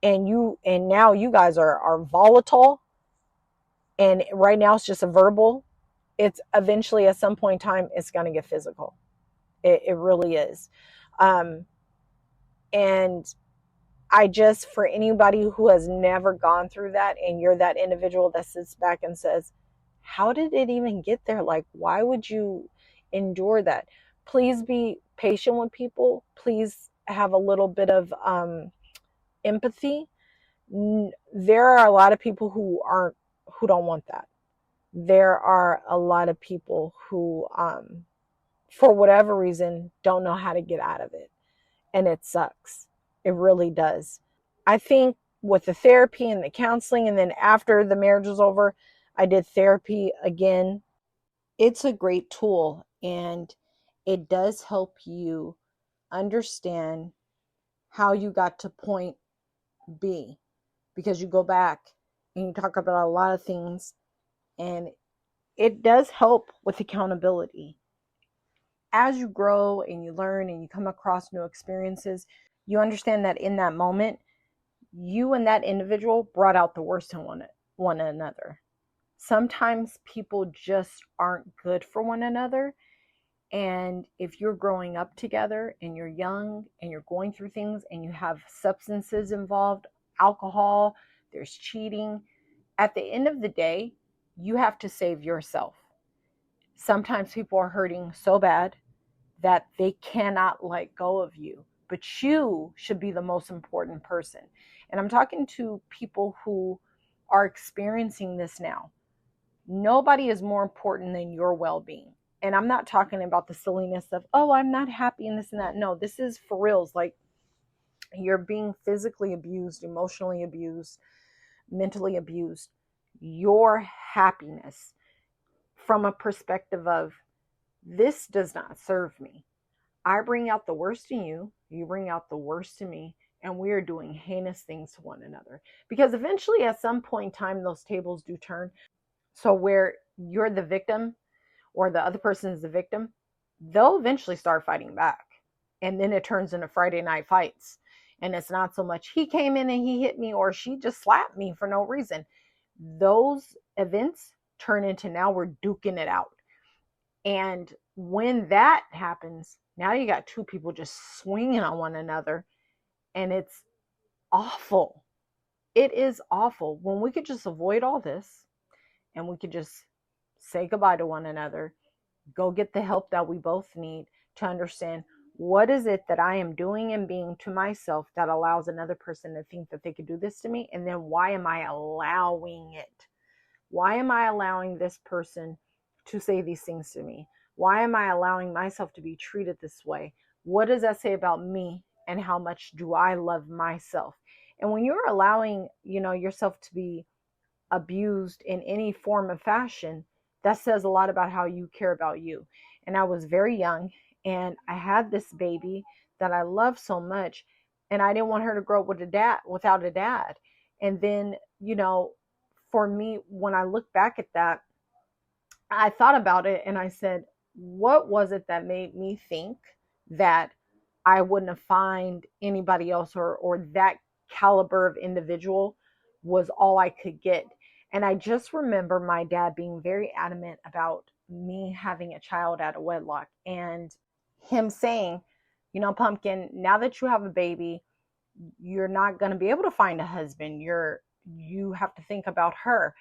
Speaker 1: and now you guys are volatile, and right now it's just a verbal, it's eventually at some point in time, it's going to get physical. It really is. And I just, for anybody who has never gone through that, and you're that individual that sits back and says, how did it even get there? Like, why would you endure that? Please be patient with people. Please have a little bit of empathy. There are a lot of people who don't want that. There are a lot of people who, for whatever reason, don't know how to get out of it. And it sucks. It really does. I think with the therapy and the counseling, and then after the marriage was over, I did therapy again. It's a great tool, and it does help you understand how you got to point B, because you go back and you talk about a lot of things, and it does help with accountability. As you grow and you learn and you come across new experiences, you understand that in that moment, you and that individual brought out the worst in one another. Sometimes people just aren't good for one another. And if you're growing up together and you're young and you're going through things and you have substances involved, alcohol, there's cheating, at the end of the day, you have to save yourself. Sometimes people are hurting so bad that they cannot let go of you, but you should be the most important person. And I'm talking to people who are experiencing this now. Nobody is more important than your well-being. And I'm not talking about the silliness of, oh, I'm not happy and this and that. No, this is for reals. Like, you're being physically abused, emotionally abused, mentally abused. Your happiness from a perspective of, this does not serve me. I bring out the worst in you, you bring out the worst in me, and we are doing heinous things to one another. Because eventually, at some point in time, those tables do turn. So where you're the victim or the other person is the victim, they'll eventually start fighting back. And then it turns into Friday night fights. And it's not so much he came in and he hit me, or she just slapped me for no reason. Those events turn into, now we're duking it out. And when that happens, now you got two people just swinging on one another, and it's awful. It is awful. When we could just avoid all this and we could just say goodbye to one another, go get the help that we both need to understand, what is it that I am doing and being to myself that allows another person to think that they could do this to me? And then why am I allowing it? Why am I allowing this person to say these things to me? Why am I allowing myself to be treated this way? What does that say about me, and how much do I love myself? And when you're allowing, yourself to be abused in any form of fashion, that says a lot about how you care about you. And I was very young, and I had this baby that I loved so much, and I didn't want her to grow up without a dad. And then, for me, when I look back at that, I thought about it and I said, what was it that made me think that I wouldn't have find anybody else, or that caliber of individual was all I could get? And I just remember my dad being very adamant about me having a child out of wedlock, and him saying, Pumpkin, now that you have a baby, you're not going to be able to find a husband. You have to think about her.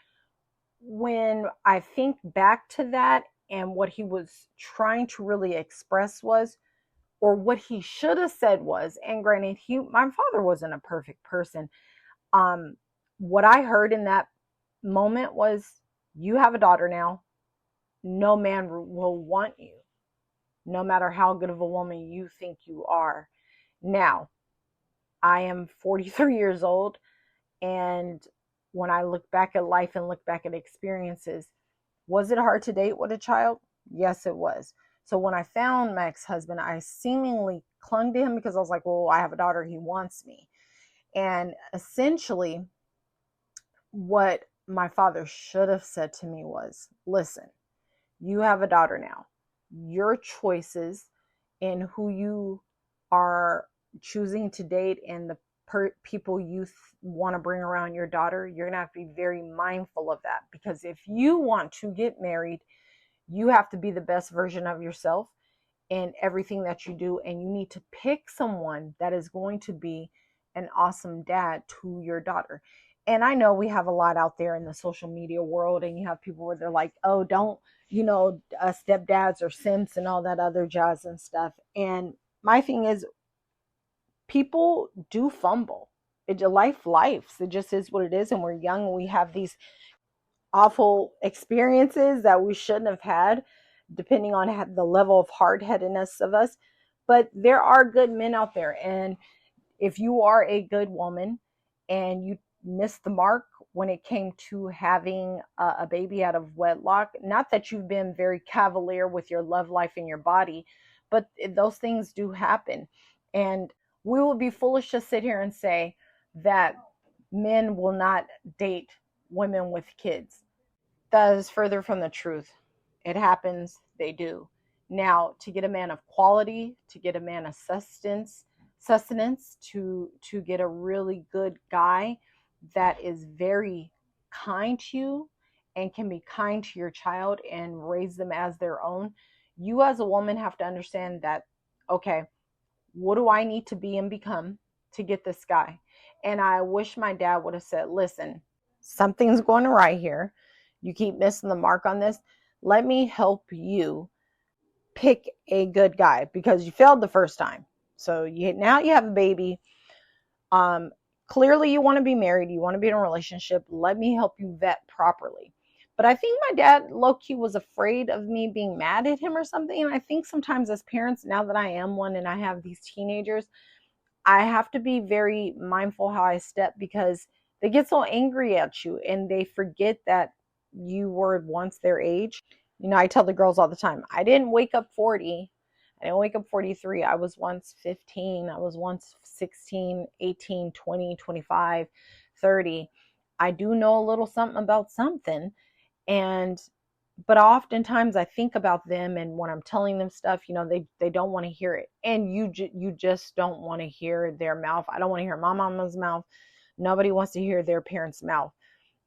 Speaker 1: When I think back to that, and what he was trying to really express was, or what he should have said was, and granted, my father wasn't a perfect person. What I heard in that moment was, you have a daughter now. No man will want you, no matter how good of a woman you think you are. Now, I am 43 years old, and when I look back at life and look back at experiences, was it hard to date with a child? Yes, it was. So when I found my ex-husband, I seemingly clung to him because I was like, well, I have a daughter, he wants me. And essentially, what my father should have said to me was, listen, you have a daughter now. Your choices in who you are choosing to date and the people you want to bring around your daughter, you're going to have to be very mindful of that. Because if you want to get married, you have to be the best version of yourself in everything that you do. And you need to pick someone that is going to be an awesome dad to your daughter. And I know we have a lot out there in the social media world, and you have people where they're like, oh, don't, stepdads or simps and all that other jazz and stuff. And my thing is, people do fumble. Life. It just is what it is. And we're young and we have these awful experiences that we shouldn't have had, depending on the level of hard-headedness of us. But there are good men out there. And if you are a good woman and you missed the mark when it came to having a baby out of wedlock, not that you've been very cavalier with your love life and your body, but those things do happen. And we will be foolish to sit here and say that men will not date women with kids. That is further from the truth. It happens, they do. Now, to get a man of quality, to get a man of sustenance, to get a really good guy that is very kind to you and can be kind to your child and raise them as their own, you as a woman have to understand that, okay, what do I need to be and become to get this guy? And I wish my dad would have said, listen, something's going right here. You keep missing the mark on this. Let me help you pick a good guy because you failed the first time. So now you have a baby. Um, Clearly you want to be married. You want to be in a relationship. Let me help you vet properly. But I think my dad low-key was afraid of me being mad at him or something. And I think sometimes as parents, now that I am one and I have these teenagers, I have to be very mindful how I step because they get so angry at you and they forget that you were once their age. You know, I tell the girls all the time, I didn't wake up 40. I didn't wake up 43. I was once 15. I was once 16, 18, 20, 25, 30. I do know a little something about something. And but oftentimes I think about them, and when I'm telling them stuff, you know, they don't want to hear it, and you just don't want to hear their mouth. I don't want to hear my mama's mouth. Nobody wants to hear their parents' mouth.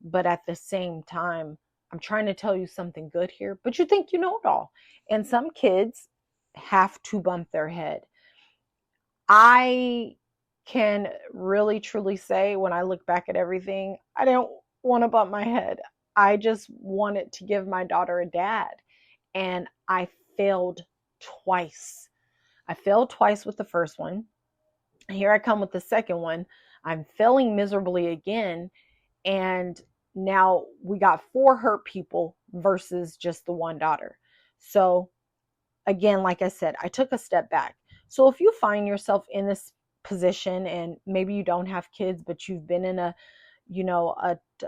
Speaker 1: But at the same time, I'm trying to tell you something good here, but you think you know it all. And some kids have to bump their head. I can really truly say when I look back at everything, I don't want to bump my head. I just wanted to give my daughter a dad. And I failed twice. I failed twice with the first one. Here I come with the second one. I'm failing miserably again. And now we got 4 hurt people versus just the one daughter. So again, like I said, I took a step back. So if you find yourself in this position and maybe you don't have kids, but you've been in a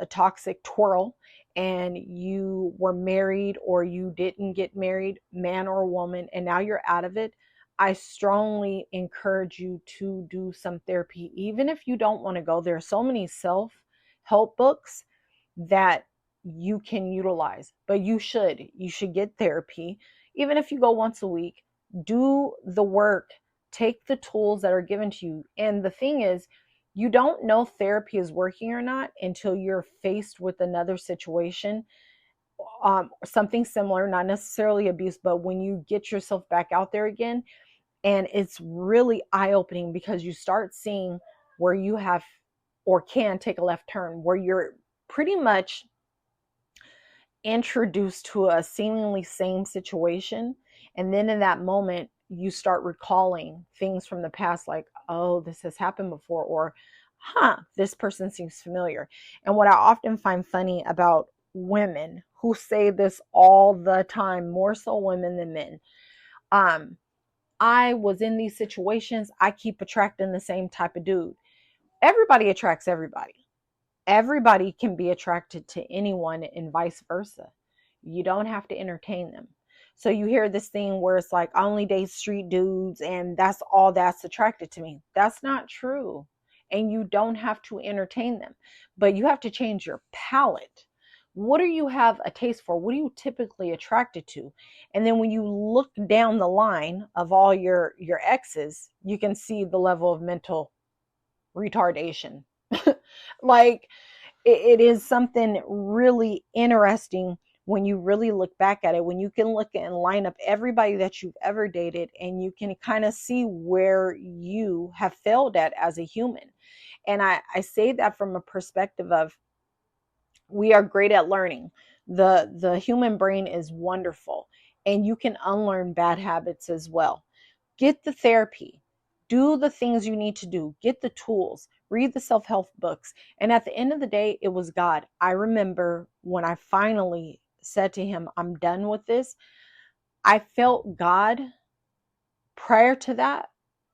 Speaker 1: toxic twirl and you were married or you didn't get married, man or woman, and now you're out of it, I strongly encourage you to do some therapy. Even if you don't want to go, there are so many self-help books that you can utilize, but you should get therapy. Even if you go once a week, do the work, take the tools that are given to you. And the thing is, you don't know therapy is working or not until you're faced with another situation, something similar, not necessarily abuse, but when you get yourself back out there again. And it's really eye-opening because you start seeing where you have or can take a left turn, where you're pretty much introduced to a seemingly same situation. And then in that moment, you start recalling things from the past like, oh, this has happened before, or, this person seems familiar. And what I often find funny about women who say this all the time, more so women than men, I was in these situations, I keep attracting the same type of dude. Everybody attracts everybody. Everybody can be attracted to anyone and vice versa. You don't have to entertain them. So you hear this thing where it's like, I only date street dudes and that's all that's attracted to me. That's not true. And you don't have to entertain them, but you have to change your palate. What do you have a taste for? What are you typically attracted to? And then when you look down the line of all your exes, you can see the level of mental retardation. Like it is something really interesting when you really look back at it, when you can look and line up everybody that you've ever dated and you can kind of see where you have failed at as a human. And I say that from a perspective of, we are great at learning. The human brain is wonderful, and you can unlearn bad habits as well. Get the therapy. Do the things you need to do. Get the tools. Read the self-help books. And at the end of the day, it was God. I remember when I finally said to him, I'm done with this. I felt God. Prior to that,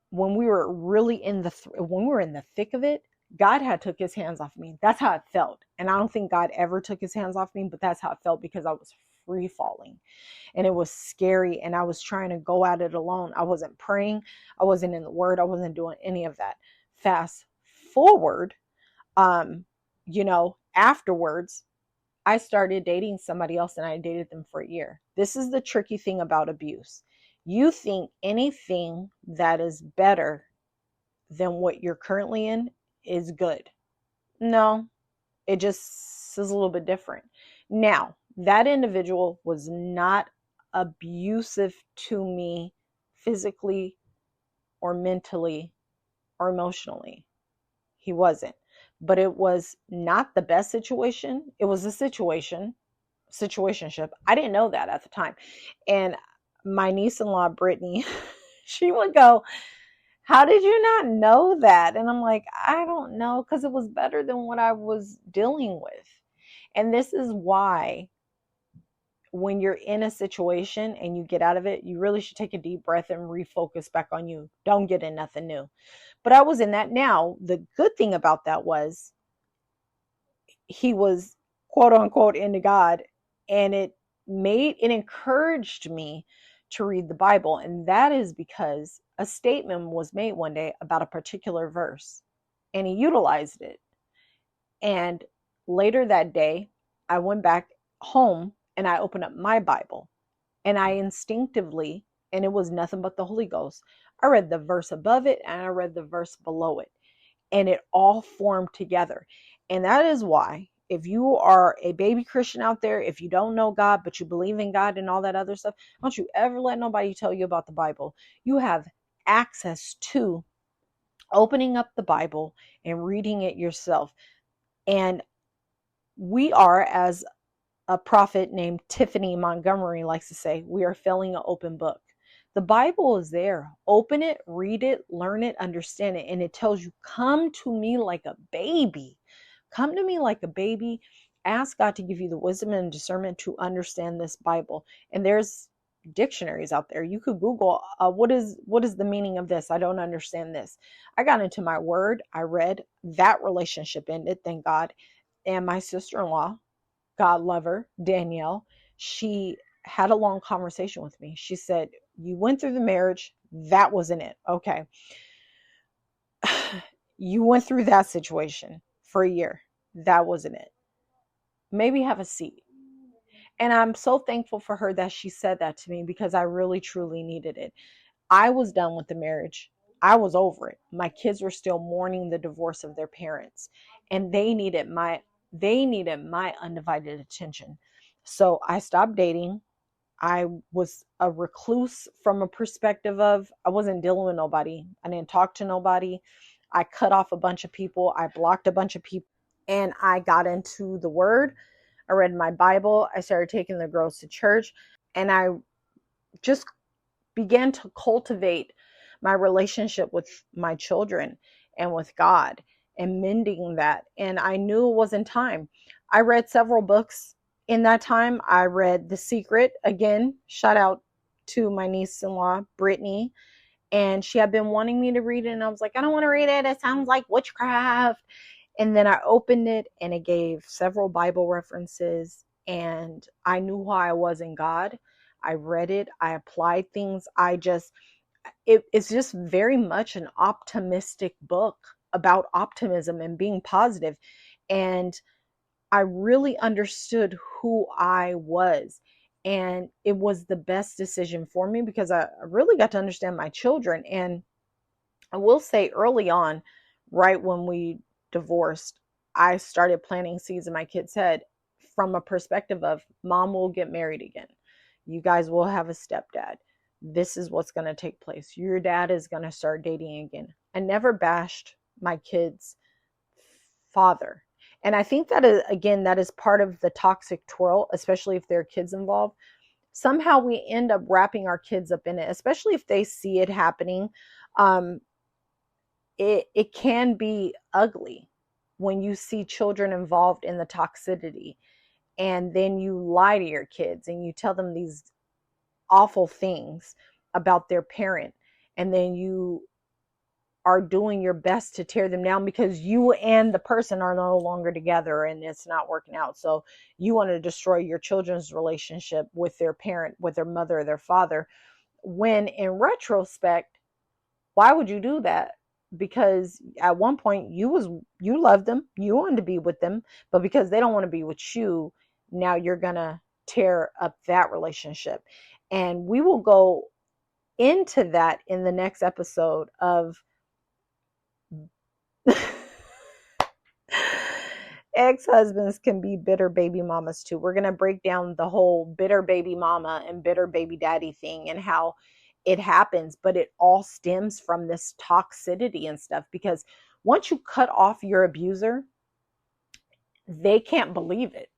Speaker 1: when we were really in the thick of it, God had took his hands off me. That's how it felt. And I don't think God ever took his hands off me, but that's how it felt because I was free falling. And it was scary. And I was trying to go at it alone. I wasn't praying. I wasn't in the word. I wasn't doing any of that. Fast forward, afterwards, I started dating somebody else and I dated them for a year. This is the tricky thing about abuse. You think anything that is better than what you're currently in is good. No, it just is a little bit different. Now, that individual was not abusive to me physically or mentally or emotionally. He wasn't. But it was not the best situation. It was a situationship. I didn't know that at the time. And my niece-in-law, Brittany, she would go, how did you not know that? And I'm like, I don't know, because it was better than what I was dealing with. And this is why when you're in a situation and you get out of it, you really should take a deep breath and refocus back on you. Don't get in nothing new. But I was in that. Now, the good thing about that was he was quote unquote into God, and it encouraged me to read the Bible. And that is because a statement was made one day about a particular verse and he utilized it. And later that day, I went back home and I opened up my Bible, and I instinctively, and it was nothing but the Holy Ghost, I read the verse above it and I read the verse below it, and it all formed together. And that is why, if you are a baby Christian out there, if you don't know God, but you believe in God and all that other stuff, don't you ever let nobody tell you about the Bible. You have access to opening up the Bible and reading it yourself. And we are, as a prophet named Tiffany Montgomery likes to say, we are filling an open book. The Bible is there. Open it, read it, learn it, understand it. And it tells you, come to me like a baby. Come to me like a baby. Ask God to give you the wisdom and discernment to understand this Bible. And there's dictionaries out there. You could Google, what is the meaning of this? I don't understand this. I got into my word. I read. That relationship ended, thank God. And my sister-in-law, God love her, Danielle, she had a long conversation with me. She said, you went through the marriage. That wasn't it. Okay. You went through that situation for a year. That wasn't it. Maybe have a seat. And I'm so thankful for her that she said that to me, because I really, truly needed it. I was done with the marriage. I was over it. My kids were still mourning the divorce of their parents, and they needed my undivided attention. So I stopped dating. I was a recluse from a perspective of, I wasn't dealing with nobody. I didn't talk to nobody. I cut off a bunch of people. I blocked a bunch of people, and I got into the word. I read my Bible. I started taking the girls to church, and I just began to cultivate my relationship with my children and with God, and mending that. And I knew it wasn't time. I read several books in that time. I read The Secret. Again, shout out to my niece-in-law, Brittany. And she had been wanting me to read it. And I was like, I don't want to read it. It sounds like witchcraft. And then I opened it, and it gave several Bible references. And I knew who I was in God. I read it. I applied things. It's just very much an optimistic book about optimism and being positive. And I really understood who I was. And it was the best decision for me, because I really got to understand my children. And I will say, early on, right when we divorced, I started planting seeds in my kids' head from a perspective of, mom will get married again. You guys will have a stepdad. This is what's going to take place. Your dad is going to start dating again. I never bashed my kids' father. And I think that is part of the toxic twirl, especially if there are kids involved. Somehow we end up wrapping our kids up in it, especially if they see it happening. It can be ugly when you see children involved in the toxicity, and then you lie to your kids and you tell them these awful things about their parent, and then you are doing your best to tear them down because you and the person are no longer together and it's not working out. So you want to destroy your children's relationship with their parent, with their mother or their father, when in retrospect, why would you do that? Because at one point you loved them, you wanted to be with them, but because they don't want to be with you, now you're gonna tear up that relationship. And we will go into that in the next episode of ex-husbands can be bitter baby mamas too. We're going to break down the whole bitter baby mama and bitter baby daddy thing and how it happens, but it all stems from this toxicity and stuff. Because once you cut off your abuser, they can't believe it.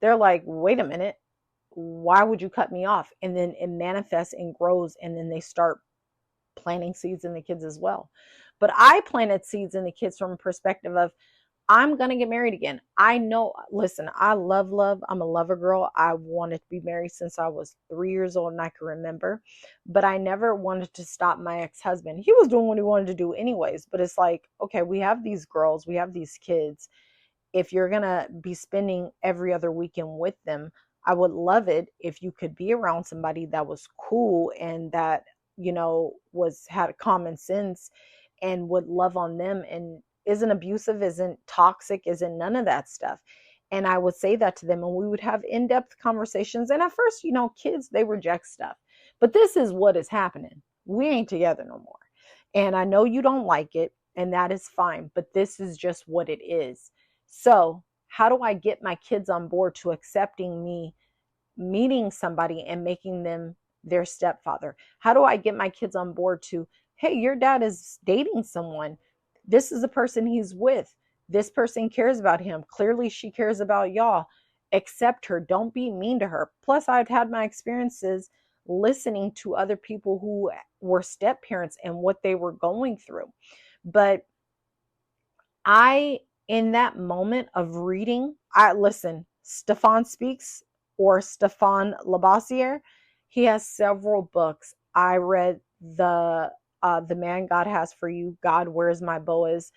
Speaker 1: They're like, wait a minute, why would you cut me off? And then it manifests and grows, and then they start planting seeds in the kids as well. But I planted seeds in the kids from a perspective of, I'm going to get married again. I know, listen, I love love. I'm a lover girl. I wanted to be married since I was 3 years old and I can remember, but I never wanted to stop my ex-husband. He was doing what he wanted to do anyways, but it's like, okay, we have these girls, we have these kids. If you're going to be spending every other weekend with them, I would love it if you could be around somebody that was cool and that, you know, had common sense and would love on them and isn't abusive, isn't toxic, isn't none of that stuff. And I would say that to them, and we would have in-depth conversations. And at first, you know, kids, they reject stuff. But this is what is happening. We ain't together no more. And I know you don't like it, and that is fine. But this is just what it is. So how do I get my kids on board to accepting me meeting somebody and making them their stepfather? How do I get my kids on board to, hey, your dad is dating someone. This is the person he's with. This person cares about him. Clearly, she cares about y'all. Accept her. Don't be mean to her. Plus, I've had my experiences listening to other people who were step parents and what they were going through. But in that moment of reading, listen, Stefan Speaks or Stefan Labossiere, he has several books. I read the Man God Has for You, God, Where's My Boaz?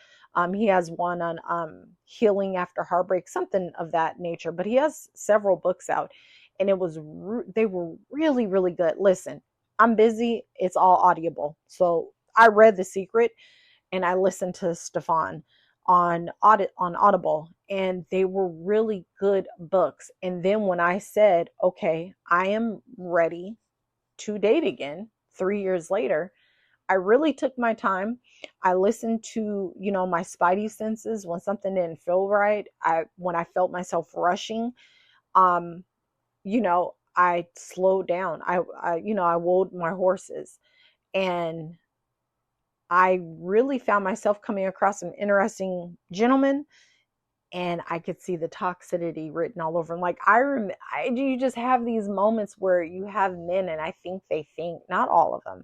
Speaker 1: He has one on healing after heartbreak, something of that nature. But he has several books out, and they were really, really good. Listen, I'm busy. It's all audible. So I read The Secret, and I listened to Stefan on Audible, and they were really good books. And then when I said, okay, I am ready to date again 3 years later, I really took my time. I listened to, you know, my spidey senses when something didn't feel right. When I felt myself rushing, you know, I slowed down. I wooed my horses, and I really found myself coming across some interesting gentlemen, and I could see the toxicity written all over them. Like you just have these moments where you have men, and I think they think, not all of them,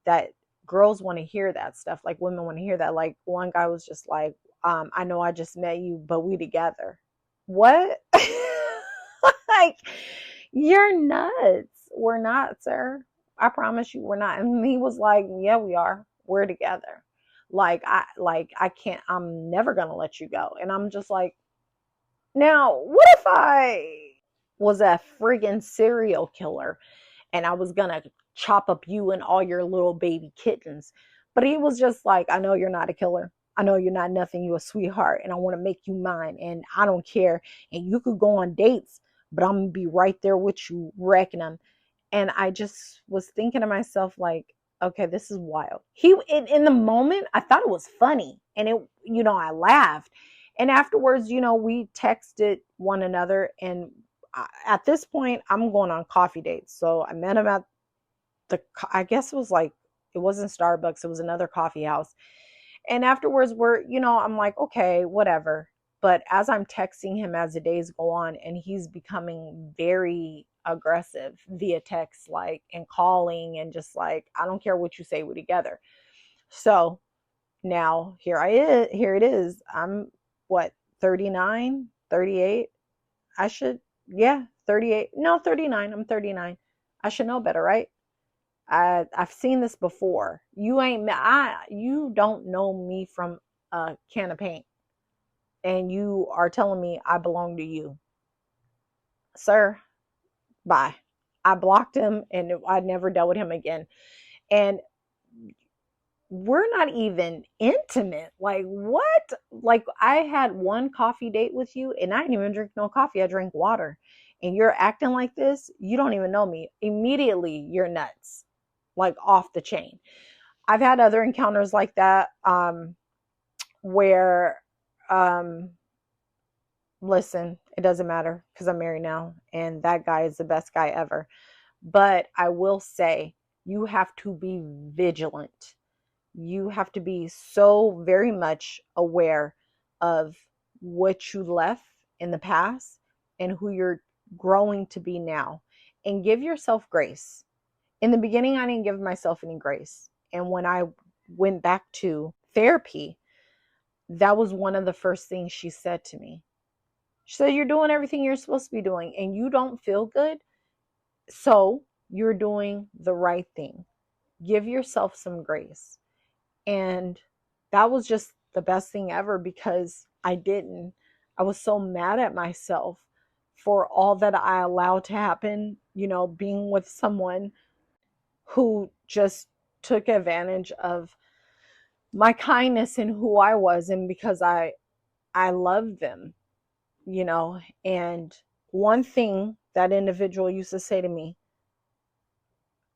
Speaker 1: that girls want to hear that stuff. Like women want to hear that. Like one guy was just like, I know I just met you, but we together. What? Like, you're nuts. We're not, sir. I promise you we're not. And he was like, yeah, we are. We're together. I can't, I'm never going to let you go. And I'm just like, now, what if I was a friggin' serial killer and I was going to chop up you and all your little baby kittens? But he was just like, I know you're not a killer. I know you're not nothing. You're a sweetheart, and I want to make you mine, and I don't care. And you could go on dates, but I'm going to be right there with you, wrecking them. And I just was thinking to myself, like, okay, this is wild. In the moment, I thought it was funny, and I laughed. And afterwards, we texted one another, and at this point, I'm going on coffee dates. So I met him at I guess it wasn't Starbucks. It was another coffee house. And afterwards, I'm like, okay, whatever. But as I'm texting him as the days go on, and he's becoming very aggressive via text, and calling, and just like, I don't care what you say, we're together. So now here it is. I'm 39, 38. 38. No, 39. I'm 39. I should know better, right? I've seen this before. You don't know me from a can of paint, and you are telling me I belong to you, sir. Bye. I blocked him, and I never dealt with him again. And we're not even intimate. Like, what? Like, I had one coffee date with you, and I didn't even drink no coffee. I drank water. And you're acting like this. You don't even know me. Immediately, you're nuts, like off the chain. I've had other encounters like that, where, um, listen, it doesn't matter because I'm married now, and that guy is the best guy ever. But I will say, you have to be vigilant. You have to be so very much aware of what you left in the past and who you're growing to be now. And give yourself grace. In the beginning, I didn't give myself any grace. And when I went back to therapy, that was one of the first things she said to me. She said, "You're doing everything you're supposed to be doing, and you don't feel good. So you're doing the right thing. Give yourself some grace." And that was just the best thing ever, because I didn't. I was so mad at myself for all that I allowed to happen, being with someone who just took advantage of my kindness and who I was, and because I loved them, and one thing that individual used to say to me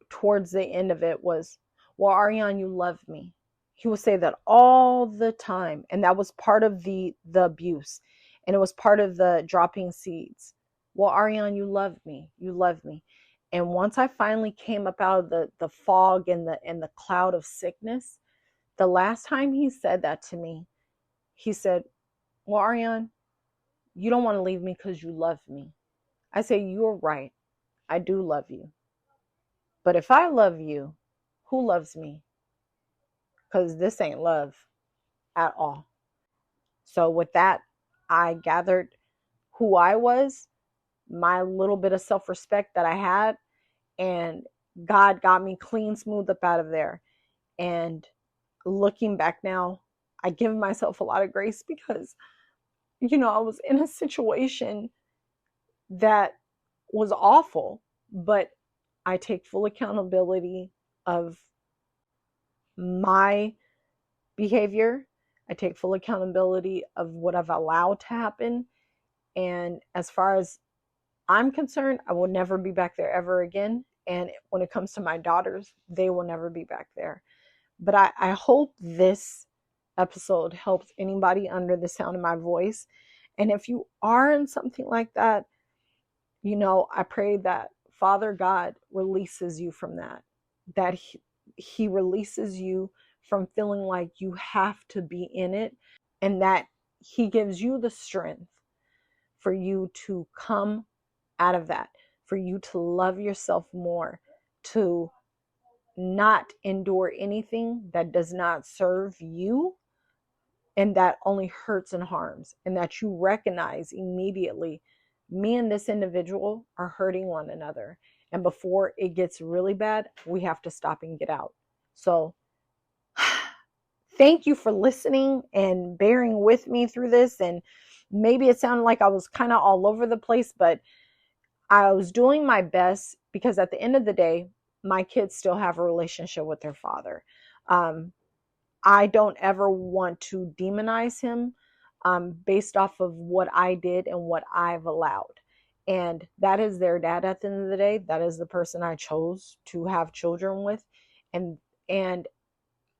Speaker 1: towards the end of it was, "Well, Ariane, you love me." He would say that all the time, and that was part of the abuse, and it was part of the dropping seeds. "Well, Ariane, you love me. You love me." And once I finally came up out of the fog and the cloud of sickness, the last time he said that to me, he said, "Well, Ariane, you don't want to leave me because you love me." I say, "You're right. I do love you. But if I love you, who loves me? Because this ain't love at all." So with that, I gathered who I was, my little bit of self-respect that I had, and God got me clean, smooth up out of there. And looking back now, I give myself a lot of grace because, I was in a situation that was awful, but I take full accountability of my behavior. I take full accountability of what I've allowed to happen. And as far as I'm concerned, I will never be back there ever again. And when it comes to my daughters, they will never be back there. But I hope this episode helps anybody under the sound of my voice. And if you are in something like that, I pray that Father God releases you from that, that he releases you from feeling like you have to be in it, and that he gives you the strength for you to come out of that, for you to love yourself more, to not endure anything that does not serve you and that only hurts and harms, and that you recognize immediately, me and this individual are hurting one another. And before it gets really bad, we have to stop and get out. So thank you for listening and bearing with me through this. And maybe it sounded like I was kind of all over the place, but I was doing my best, because at the end of the day, my kids still have a relationship with their father. I don't ever want to demonize him, based off of what I did and what I've allowed. And that is their dad at the end of the day. That is the person I chose to have children with. And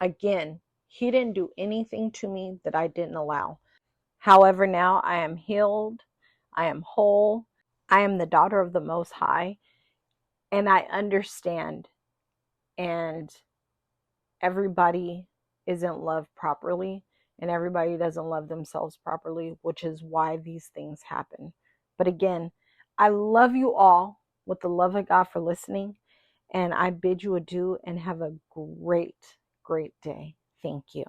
Speaker 1: again, he didn't do anything to me that I didn't allow. However, now I am healed. I am whole. I am the daughter of the Most High. And I understand. And everybody isn't loved properly, and everybody doesn't love themselves properly, which is why these things happen. But again, I love you all with the love of God for listening, and I bid you adieu and have a great, great day. Thank you.